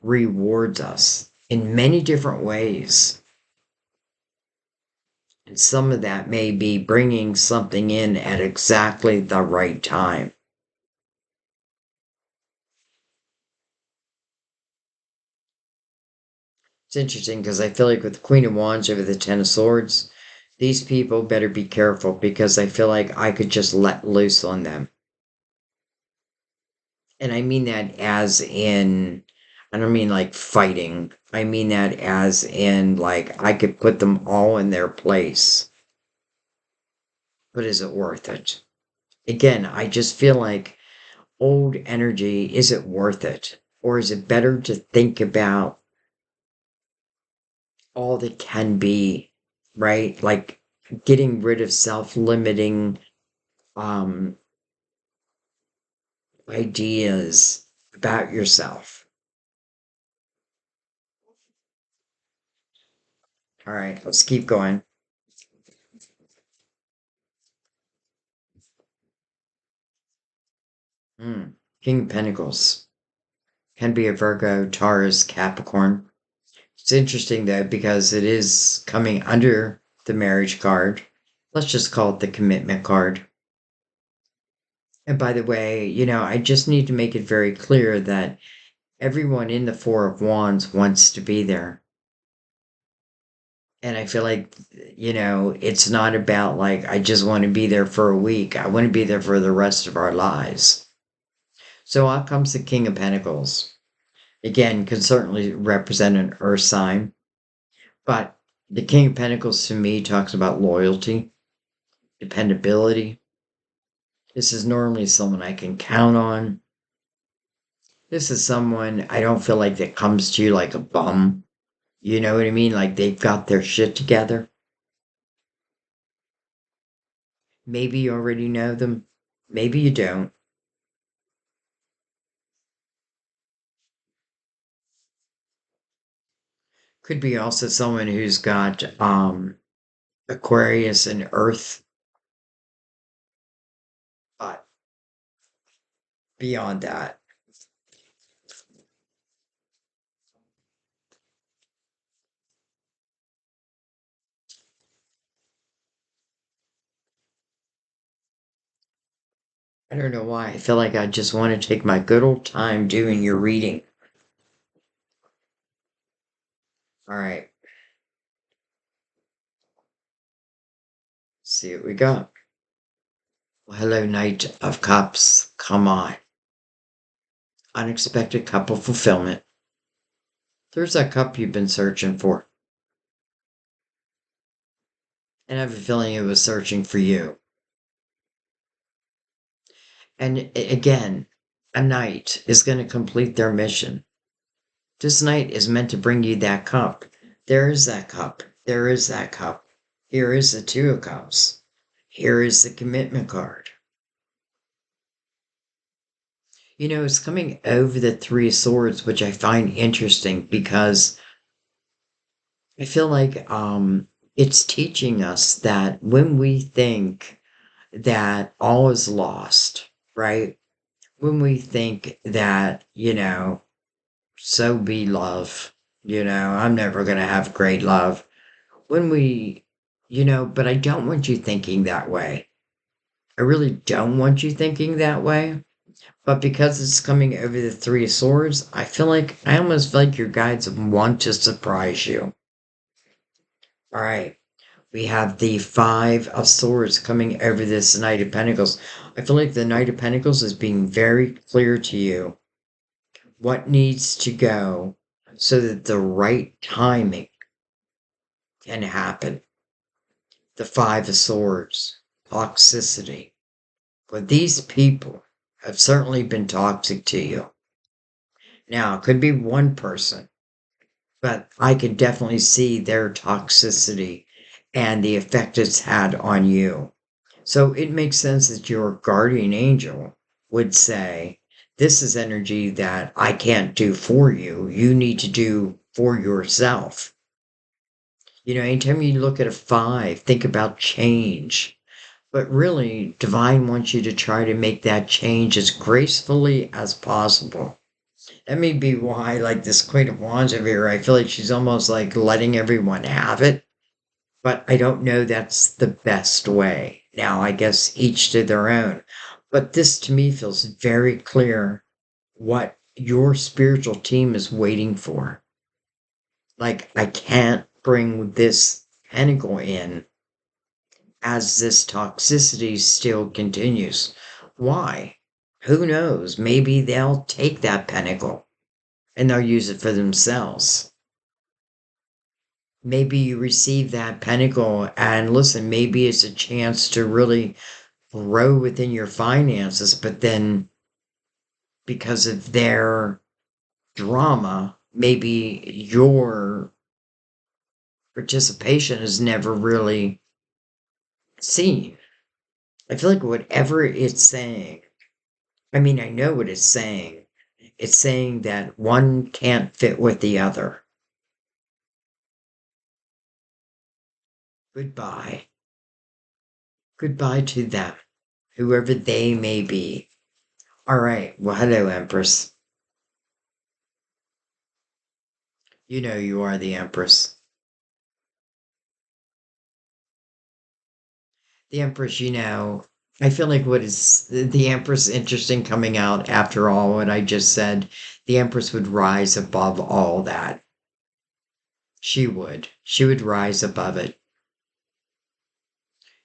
rewards us in many different ways. And some of that may be bringing something in at exactly the right time. It's interesting because I feel like with the Queen of Wands over the Ten of Swords, These people better be careful because I feel like I could just let loose on them. And I mean that as in, I don't mean like fighting. I mean that as in like I could put them all in their place. But is it worth it? Again, I just feel like old energy, is it worth it? Or is it better to think about all that can be, right? Like getting rid of self-limiting um ideas about yourself. All right, let's keep going. Hmm. King of Pentacles can be a Virgo, Taurus, Capricorn. It's interesting though because it is coming under the marriage card. Let's just call it the commitment card. And by the way, I just need to make it very clear that everyone in the Four of Wands wants to be there. And I feel like, it's not about like, I just want to be there for a week. I want to be there for the rest of our lives. So out comes the King of Pentacles. Again, can certainly represent an earth sign, but the King of Pentacles to me talks about loyalty, dependability. This is normally someone I can count on. This is someone I don't feel like that comes to you like a bum. You know what I mean? Like they've got their shit together. Maybe you already know them. Maybe you don't. Could be also someone who's got Aquarius and Earth, but beyond that, I don't know why. I feel like I just want to take my good old time doing your reading. All right, see what we got. Well, hello, Knight of Cups. Come on. Unexpected couple fulfillment. There's that cup you've been searching for. And I have a feeling it was searching for you. And again, a knight is going to complete their mission. This knight is meant to bring you that cup. There is that cup. There is that cup. Here is the Two of Cups. Here is the commitment card. It's coming over the Three of Swords, which I find interesting because I feel like it's teaching us that when we think that all is lost, right? When we think that, so be love, I'm never going to have great love. When we, but I don't want you thinking that way. I really don't want you thinking that way. But because it's coming over the Three of Swords, I almost feel like your guides want to surprise you. All right. We have the Five of Swords coming over this Knight of Pentacles. I feel like the Knight of Pentacles is being very clear to you what needs to go so that the right timing can happen. The Five of Swords, toxicity. But these people have certainly been toxic to you. Now, it could be one person, but I could definitely see their toxicity and the effect it's had on you. So it makes sense that your guardian angel would say, this is energy that I can't do for you. You need to do for yourself. Anytime you look at a five, think about change. But really, divine wants you to try to make that change as gracefully as possible. That may be why, like this Queen of Wands over here, I feel like she's almost like letting everyone have it. But I don't know that's the best way. Now, I guess each to their own. But this to me feels very clear what your spiritual team is waiting for. Like, I can't bring this pentacle in as this toxicity still continues. Why? Who knows? Maybe they'll take that pentacle and they'll use it for themselves. Maybe you receive that pentacle and listen, maybe it's a chance to really grow within your finances, but then because of their drama, maybe your participation is never really seen. I feel like whatever it's saying, I mean, I know what it's saying. It's saying that one can't fit with the other. Goodbye. Goodbye to them, whoever they may be. All right. Well, hello, Empress. You know you are the Empress. The Empress, I feel like what is the Empress interesting coming out after all what I just said? The Empress would rise above all that. She would. She would rise above it.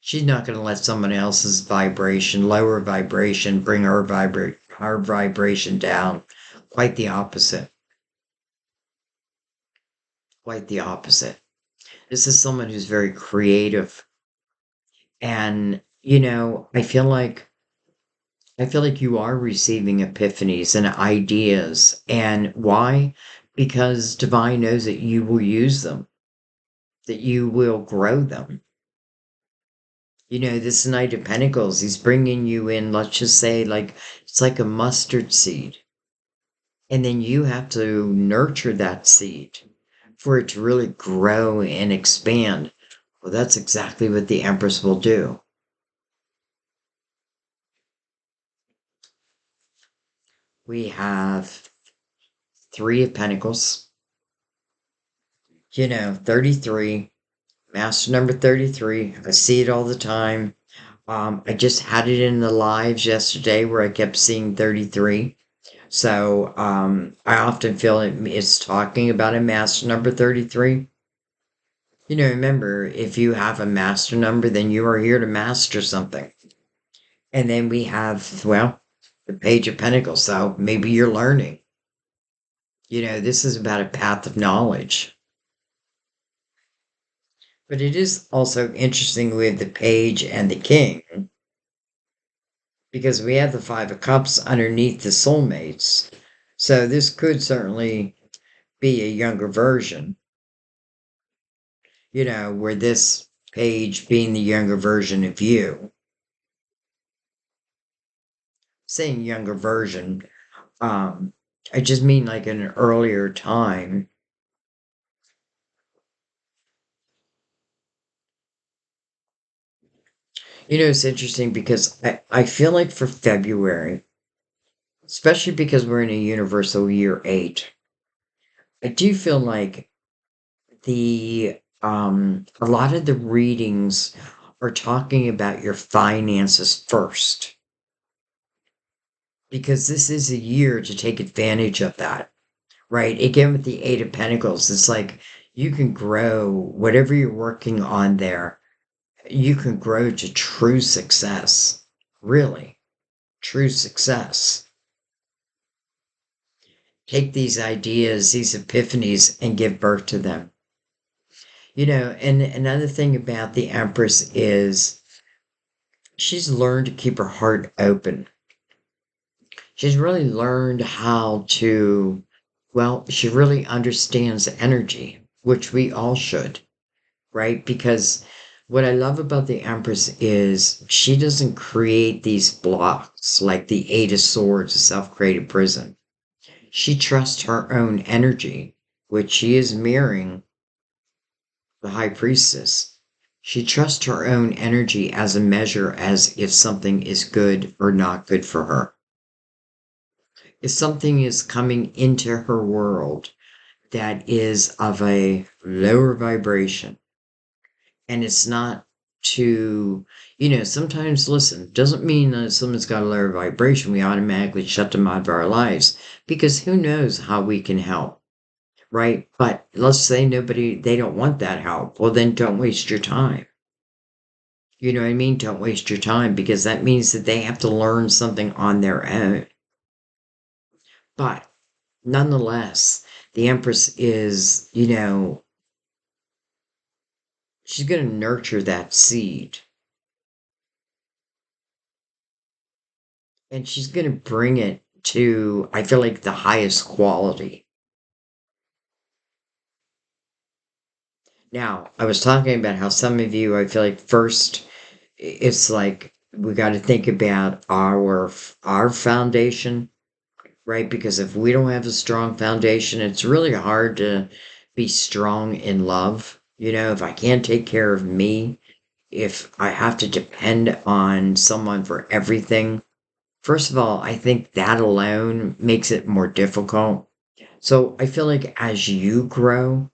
She's not going to let someone else's vibration, lower vibration, bring her vibration down. Quite the opposite. Quite the opposite. This is someone who's very creative. And, I feel like you are receiving epiphanies and ideas. And why? Because divine knows that you will use them, that you will grow them. This Knight of Pentacles, he's bringing you in, let's just say, like, it's like a mustard seed. And then you have to nurture that seed for it to really grow and expand. Well, that's exactly what the Empress will do. We have Three of Pentacles, 33, Master number 33. I see it all the time. I just had it in the lives yesterday where I kept seeing 33. So I often feel it's talking about a master number 33. Remember, if you have a master number, then you are here to master something. And then we have, well, the Page of Pentacles. So maybe you're learning. This is about a path of knowledge. But it is also interesting with the Page and the King, because we have the Five of Cups underneath the soulmates. So this could certainly be a younger version, where this page being the younger version of you. Saying younger version, I just mean like in an earlier time. It's interesting because I feel like for February, especially because we're in a universal year 8, I do feel like a lot of the readings are talking about your finances first, because this is a year to take advantage of that, right? Again, with the Eight of Pentacles, it's like you can grow whatever you're working on there, you can grow to true success. Really, true success. Take these ideas, these epiphanies, and give birth to them. And another thing about the Empress is she's learned to keep her heart open. She's really learned how to, well, she really understands energy, which we all should, right? Because what I love about the Empress is she doesn't create these blocks like the Eight of Swords, a self-created prison. She trusts her own energy, which she is mirroring the High Priestess. She trusts her own energy as a measure as if something is good or not good for her. If something is coming into her world that is of a lower vibration, and it's not to, sometimes, listen, doesn't mean that someone's got a lower vibration, we automatically shut them out of our lives, because who knows how we can help, right? But let's say they don't want that help. Well, then don't waste your time. You know what I mean? Don't waste your time because that means that they have to learn something on their own. But nonetheless, the Empress is, she's going to nurture that seed and she's going to bring it to, I feel like, the highest quality. Now, I was talking about how some of you, I feel like, first, it's like we got to think about our foundation, right? Because if we don't have a strong foundation, it's really hard to be strong in love. If I can't take care of me, if I have to depend on someone for everything, first of all, I think that alone makes it more difficult. So I feel like as you grow,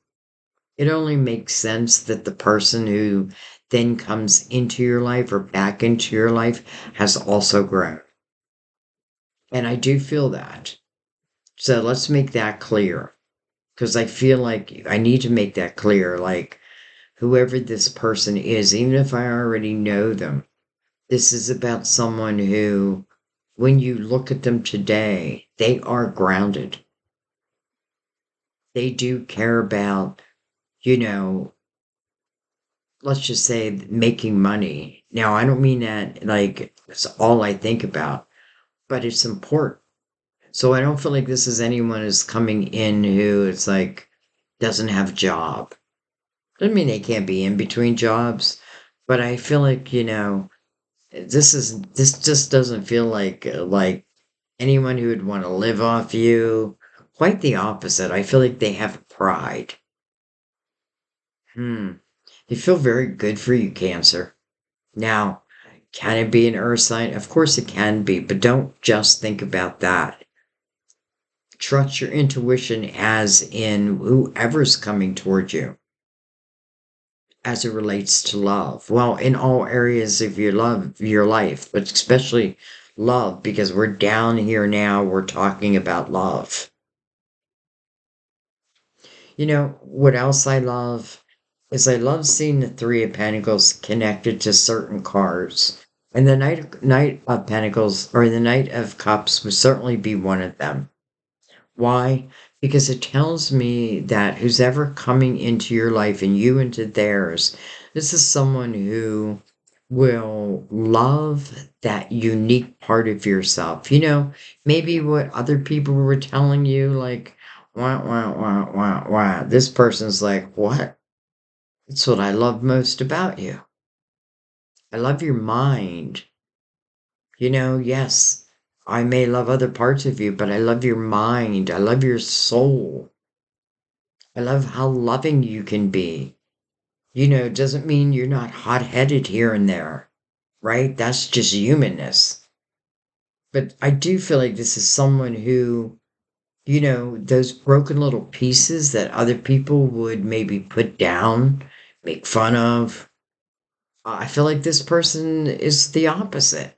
it only makes sense that the person who then comes into your life or back into your life has also grown. And I do feel that. So let's make that clear. Because I feel like I need to make that clear. Like, whoever this person is, even if I already know them, this is about someone who, when you look at them today, they are grounded. They do care about, you know, let's just say making money. Now, I don't mean that like it's all I think about, but it's important. So I don't feel like this is anyone who's coming in who it's like doesn't have a job. Doesn't mean they can't be in between jobs, but I feel like, this just doesn't feel like anyone who would want to live off you. Quite the opposite. I feel like they have pride. Hmm. They feel very good for you, Cancer. Now, can it be an earth sign? Of course it can be, but don't just think about that. Trust your intuition as in whoever's coming toward you as it relates to love. Well, in all areas of your life, but especially love, because we're down here now, we're talking about love. What else I love is I love seeing the Three of Pentacles connected to certain cards. And the Knight of Pentacles or the Knight of Cups would certainly be one of them. Why? Because it tells me that who's ever coming into your life and you into theirs, this is someone who will love that unique part of yourself. Maybe what other people were telling you, like, wah, wah, wah, wah, wah. This person's like, what? That's what I love most about you. I love your mind. Yes, I may love other parts of you, but I love your mind. I love your soul. I love how loving you can be. It doesn't mean you're not hot headed here and there, right? That's just humanness. But I do feel like this is someone who, those broken little pieces that other people would maybe put down, make fun of. I feel like this person is the opposite.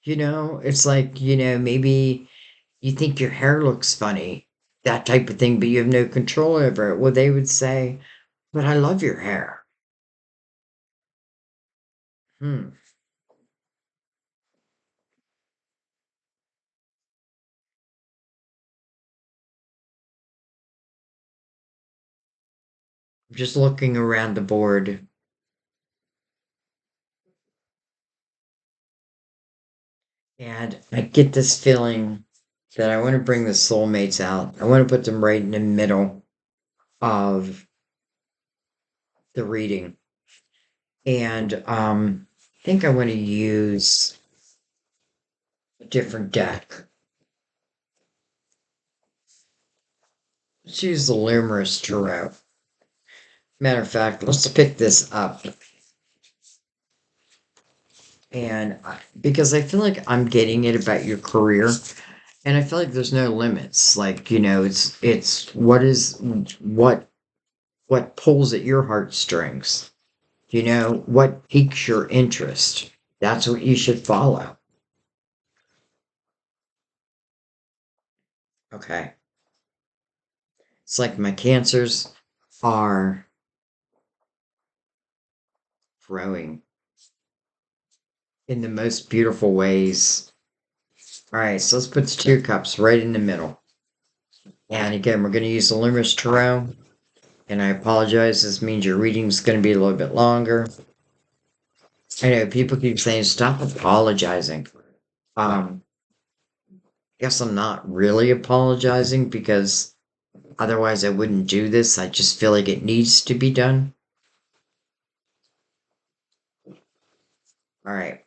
It's like, maybe you think your hair looks funny, that type of thing, but you have no control over it. Well, they would say, but I love your hair. Hmm. Just looking around the board, and I get this feeling that I want to bring the soulmates out. I want to put them right in the middle of the reading. And I think I want to use a different deck. Let's use the Luminous Tarot. Matter of fact, let's pick this up. And because I feel like I'm getting it about your career, and I feel like there's no limits. Like, it's what pulls at your heartstrings. What piques your interest. That's what you should follow. Okay. It's like my cancers are growing in the most beautiful ways. All right, so let's put the 2 cups right in the middle. And again, we're going to use the Luminous Tarot. And I apologize, this means your reading's going to be a little bit longer. I know people keep saying, stop apologizing. I guess I'm not really apologizing because otherwise I wouldn't do this. I just feel like it needs to be done. All right.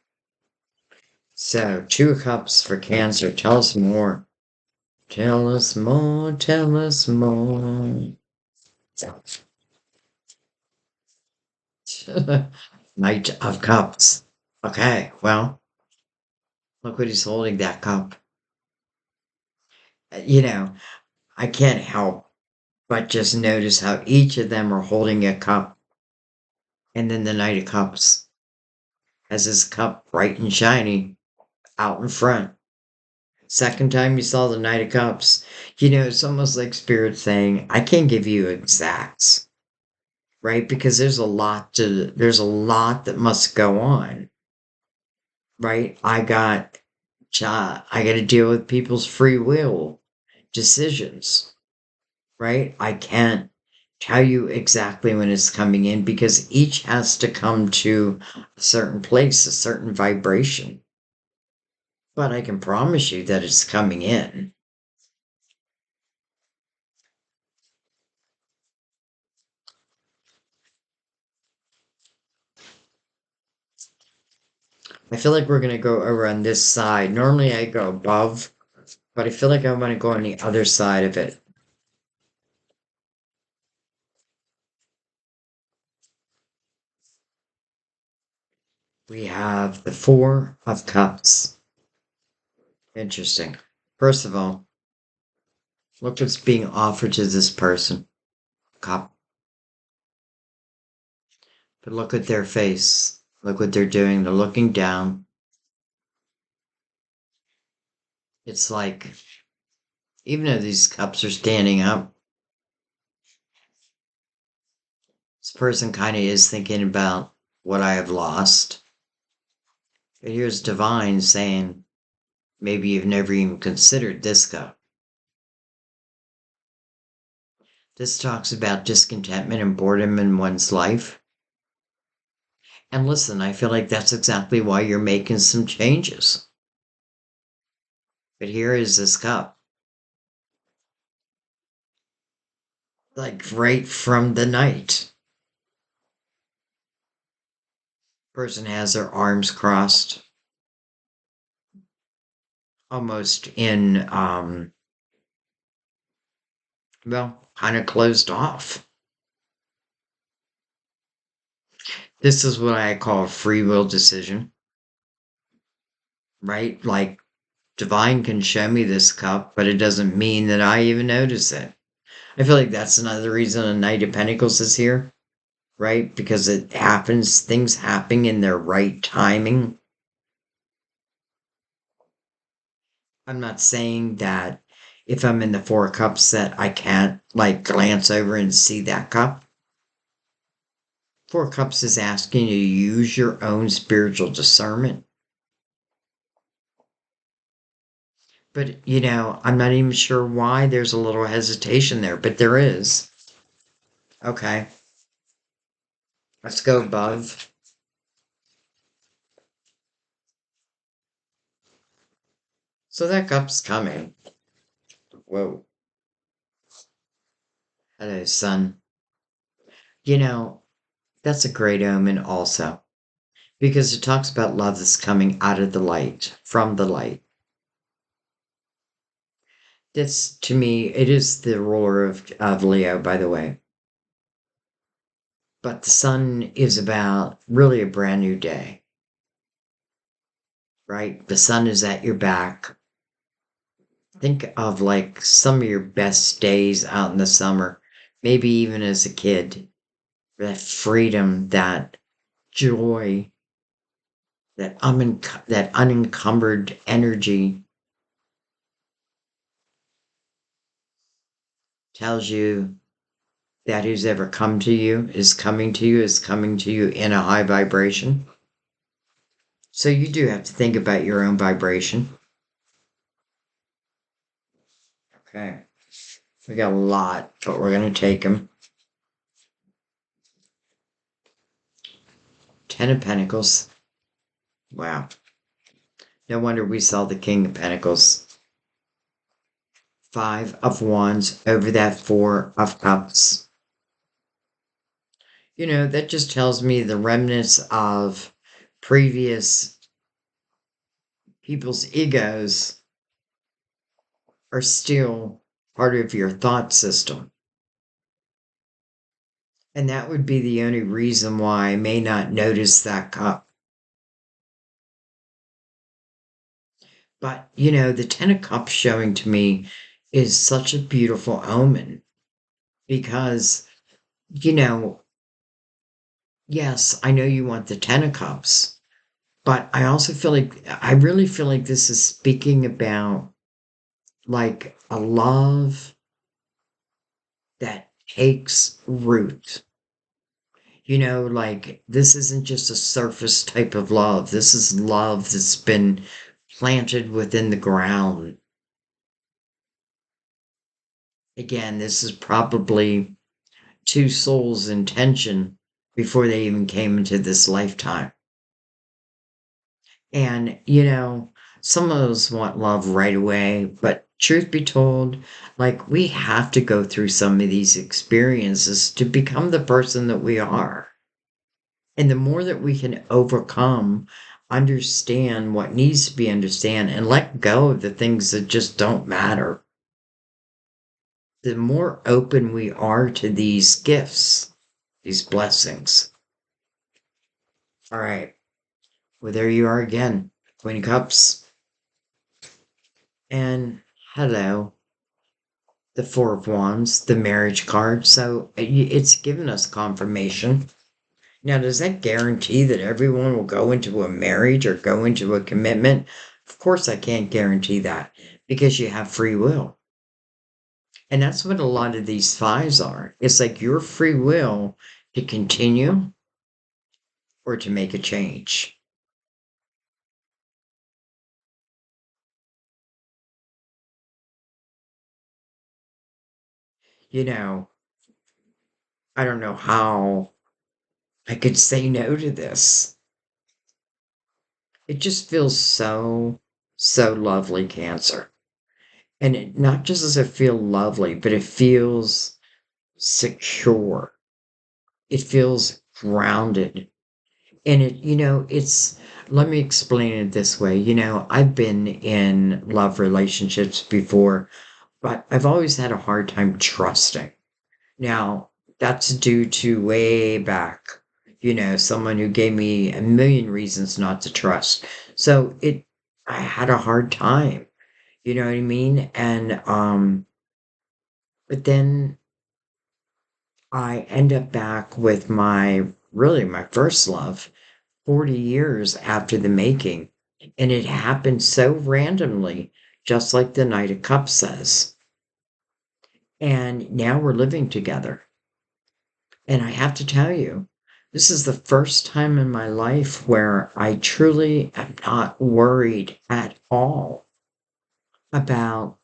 So, 2 cups for Cancer. Tell us more. Tell us more. Tell us more. Knight of Cups. Okay, well, look what he's holding, that cup. You know, I can't help but just notice how each of them are holding a cup. And then the Knight of Cups has his cup bright and shiny out in front. Second time you saw the Knight of Cups, it's almost like Spirit saying, I can't give you exacts, right? Because there's a lot that must go on, right? I got to deal with people's free will decisions, right? I can't tell you exactly when it's coming in because each has to come to a certain place, a certain vibration. But I can promise you that it's coming in. I feel like we're going to go over on this side. Normally I go above, but I feel like I want to go on the other side of it. We have the 4 of Cups. Interesting. First of all, look what's being offered to this person. Cup. But look at their face. Look what they're doing. They're looking down. It's like, even though these cups are standing up, this person kind of is thinking about what I have lost. But here's Divine saying, maybe you've never even considered this cup. This talks about discontentment and boredom in one's life. And listen, I feel like that's exactly why you're making some changes. But here is this cup. Like right from the night. Person has their arms crossed. Almost in, well, kind of closed off. This is what I call a free will decision. Right? Like, Divine can show me this cup, but it doesn't mean that I even notice it. I feel like that's another reason a Knight of Pentacles is here, right? Because it happens, things happen in their right timing. I'm not saying that if I'm in the 4 cups that I can't like glance over and see that cup. 4 cups is asking you to use your own spiritual discernment. But, I'm not even sure why there's a little hesitation there, but there is. Okay. Let's go above. So that cup's coming. Whoa. Hello, sun. That's a great omen also. Because it talks about love that's coming out of the light, from the light. This, to me, it is the ruler of Leo, by the way. But the sun is about really a brand new day. Right? The sun is at your back. Think of like some of your best days out in the summer, maybe even as a kid. That freedom, that joy, that unencumbered energy tells you that who's ever come to you is coming to you, is coming to you in a high vibration. So you do have to think about your own vibration. Okay. We got a lot, but we're going to take them. Ten of Pentacles. Wow. No wonder we saw the King of Pentacles. Five of Wands over that Four of Cups. You know, that just tells me the remnants of previous people's egos are still part of your thought system. And that would be the only reason why I may not notice that cup. But, you know, the Ten of Cups showing to me is such a beautiful omen because, you know, yes, I know you want the Ten of Cups, but I also feel like, I really feel like this is speaking about like a love that takes root. You know, like this isn't just a surface type of love. This is love that's been planted within the ground. Again, this is probably two souls' intention before they even came into this lifetime. And, you know, some of us want love right away, but truth be told, like we have to go through some of these experiences to become the person that we are. And the more that we can overcome, understand what needs to be understood, and let go of the things that just don't matter, the more open we are to these gifts, these blessings. All right. Well, there you are again, Queen of Cups. And hello, the Four of Wands, the marriage card. So it's given us confirmation. Now, does that guarantee that everyone will go into a marriage or go into a commitment? Of course, I can't guarantee that because you have free will. And that's what a lot of these fives are. It's like your free will to continue or to make a change. You know, I don't know how I could say no to this. It just feels so, so lovely, Cancer. And it not just does it feel lovely, but it feels secure. It feels grounded. And it, you know, it's, let me explain it this way. You know, I've been in love relationships before, but I've always had a hard time trusting. Now, that's due to way back, you know, someone who gave me a million reasons not to trust. So I had a hard time, you know what I mean? And, but then I end up back with really my first love 40 years after the making. And it happened so randomly, just like the Knight of Cups says. And now we're living together. And I have to tell you, this is the first time in my life where I truly am not worried at all about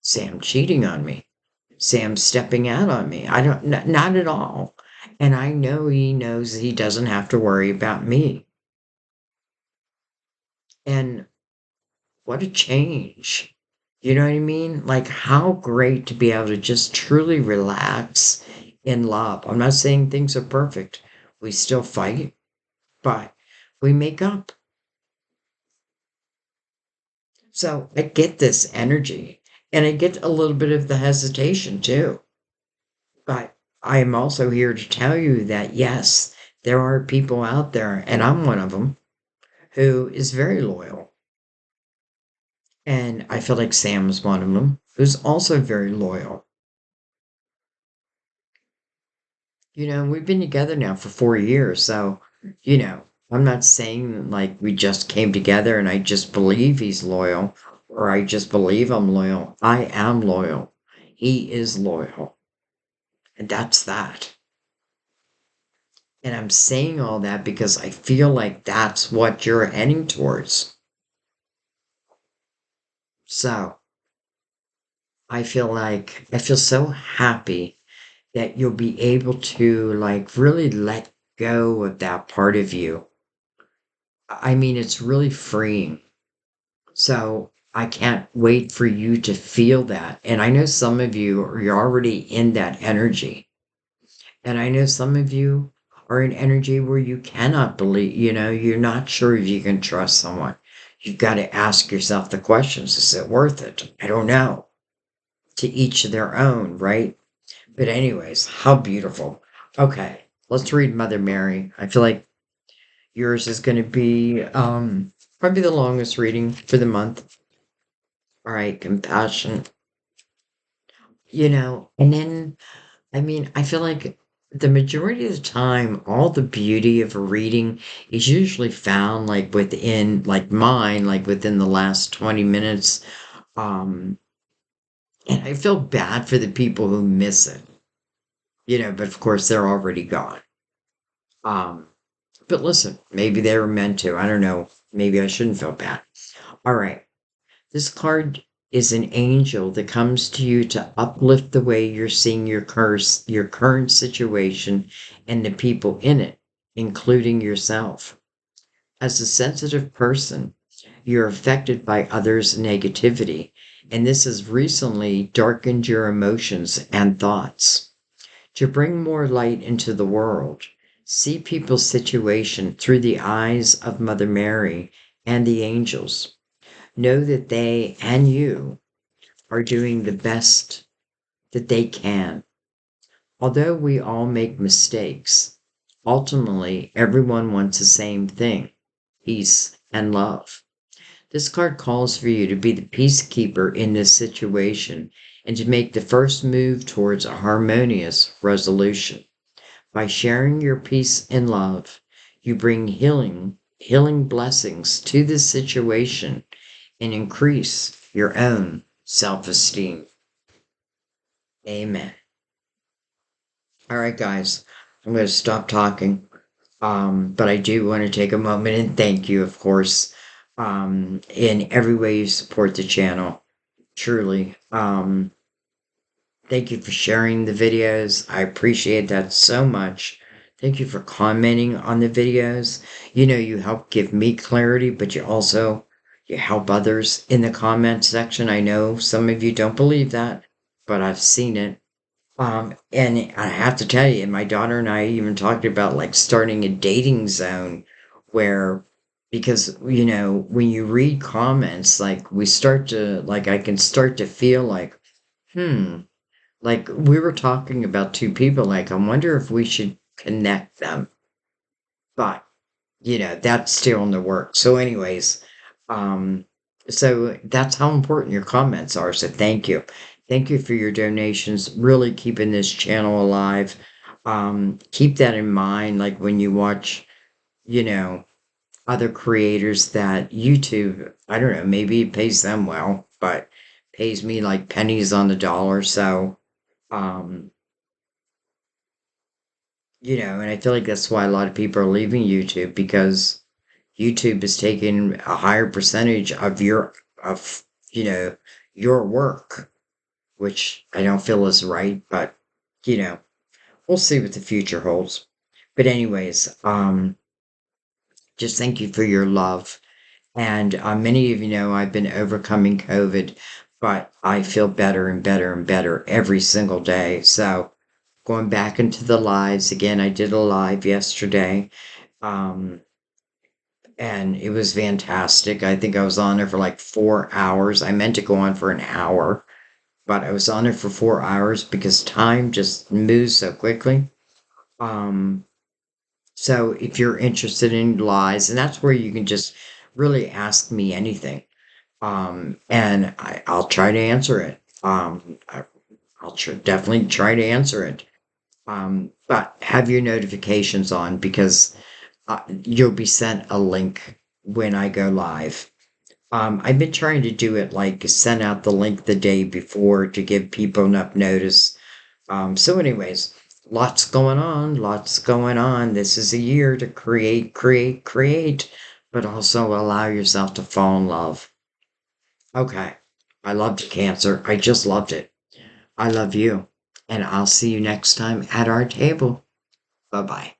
Sam cheating on me, Sam stepping out on me. I don't, not at all. And I know he knows he doesn't have to worry about me. And what a change. You know what I mean? Like, how great to be able to just truly relax in love. I'm not saying things are perfect. We still fight, but we make up. So I get this energy and I get a little bit of the hesitation too. But I am also here to tell you that yes, there are people out there, and I'm one of them, who is very loyal. And I feel like Sam is one of them, who's also very loyal. You know, we've been together now for 4 years. So, you know, I'm not saying like we just came together and I just believe he's loyal or I just believe I'm loyal. I am loyal. He is loyal. And that's that. And I'm saying all that because I feel like that's what you're heading towards. So I feel so happy that you'll be able to like really let go of that part of you. I mean, it's really freeing. So I can't wait for you to feel that. And I know some of you are you're already in that energy. And I know some of you are in energy where you cannot believe, you're not sure if you can trust someone. You've got to ask yourself the questions. Is it worth it? I don't know. To each their own, right? But anyways, how beautiful. Okay, let's read Mother Mary. I feel like yours is going to be probably the longest reading for the month. All right, compassion. And then I mean, I feel like the majority of the time, all the beauty of a reading is usually found like within, like mine, like within the last 20 minutes. Um, and I feel bad for the people who miss it, but of course they're already gone. Um, but listen, maybe they were meant to. I don't know. Maybe I shouldn't feel bad. All right. This card is an angel that comes to you to uplift the way you're seeing your current situation and the people in it, including yourself. As a sensitive person, you're affected by others' negativity, and this has recently darkened your emotions and thoughts. To bring more light into the world, see people's situation through the eyes of Mother Mary and the angels. Know that they and you are doing the best that they can. Although we all make mistakes, ultimately everyone wants the same thing: peace and love. This card calls for you to be the peacekeeper in this situation and to make the first move towards a harmonious resolution. By sharing your peace and love, you bring healing blessings to this situation and increase your own self-esteem. Amen. All right, guys, I'm going to stop talking. But I do want to take a moment and thank you, of course, in every way you support the channel. Truly. Thank you for sharing the videos. I appreciate that so much. Thank you for commenting on the videos. You help give me clarity, but you help others in the comment section. I know some of you don't believe that, but I've seen it. And I have to tell you, my daughter and I even talked about like starting a dating zone where, because, when you read comments, like I can start to feel like, hmm, like we were talking about two people, like I wonder if we should connect them. But, that's still in the works. So, anyways, um, so that's how important your comments are. So, thank you. Thank you for your donations, really keeping this channel alive. Keep that in mind, like when you watch, you know, other creators that YouTube, I don't know, maybe it pays them well, but pays me like pennies on the dollar. So, um, and I feel like that's why a lot of people are leaving YouTube because YouTube is taking a higher percentage of of, you know, your work, which I don't feel is right, but, you know, we'll see what the future holds. But anyways, just thank you for your love. And many of you know I've been overcoming COVID, but I feel better and better and better every single day. So going back into the lives again, I did a live yesterday. Um, and it was fantastic. I think I was on there for like 4 hours. I meant to go on for an hour, but I was on there for 4 hours because time just moves so quickly. Um, so if you're interested in lies, and that's where you can just really ask me anything. And I'll try to answer it. I'll definitely try to answer it. But have your notifications on because you'll be sent a link when I go live. I've been trying to do it like send out the link the day before to give people enough notice. So anyways, lots going on. This is a year to create, create, create, but also allow yourself to fall in love. Okay. I loved Cancer. I just loved it. I love you. And I'll see you next time at our table. Bye bye.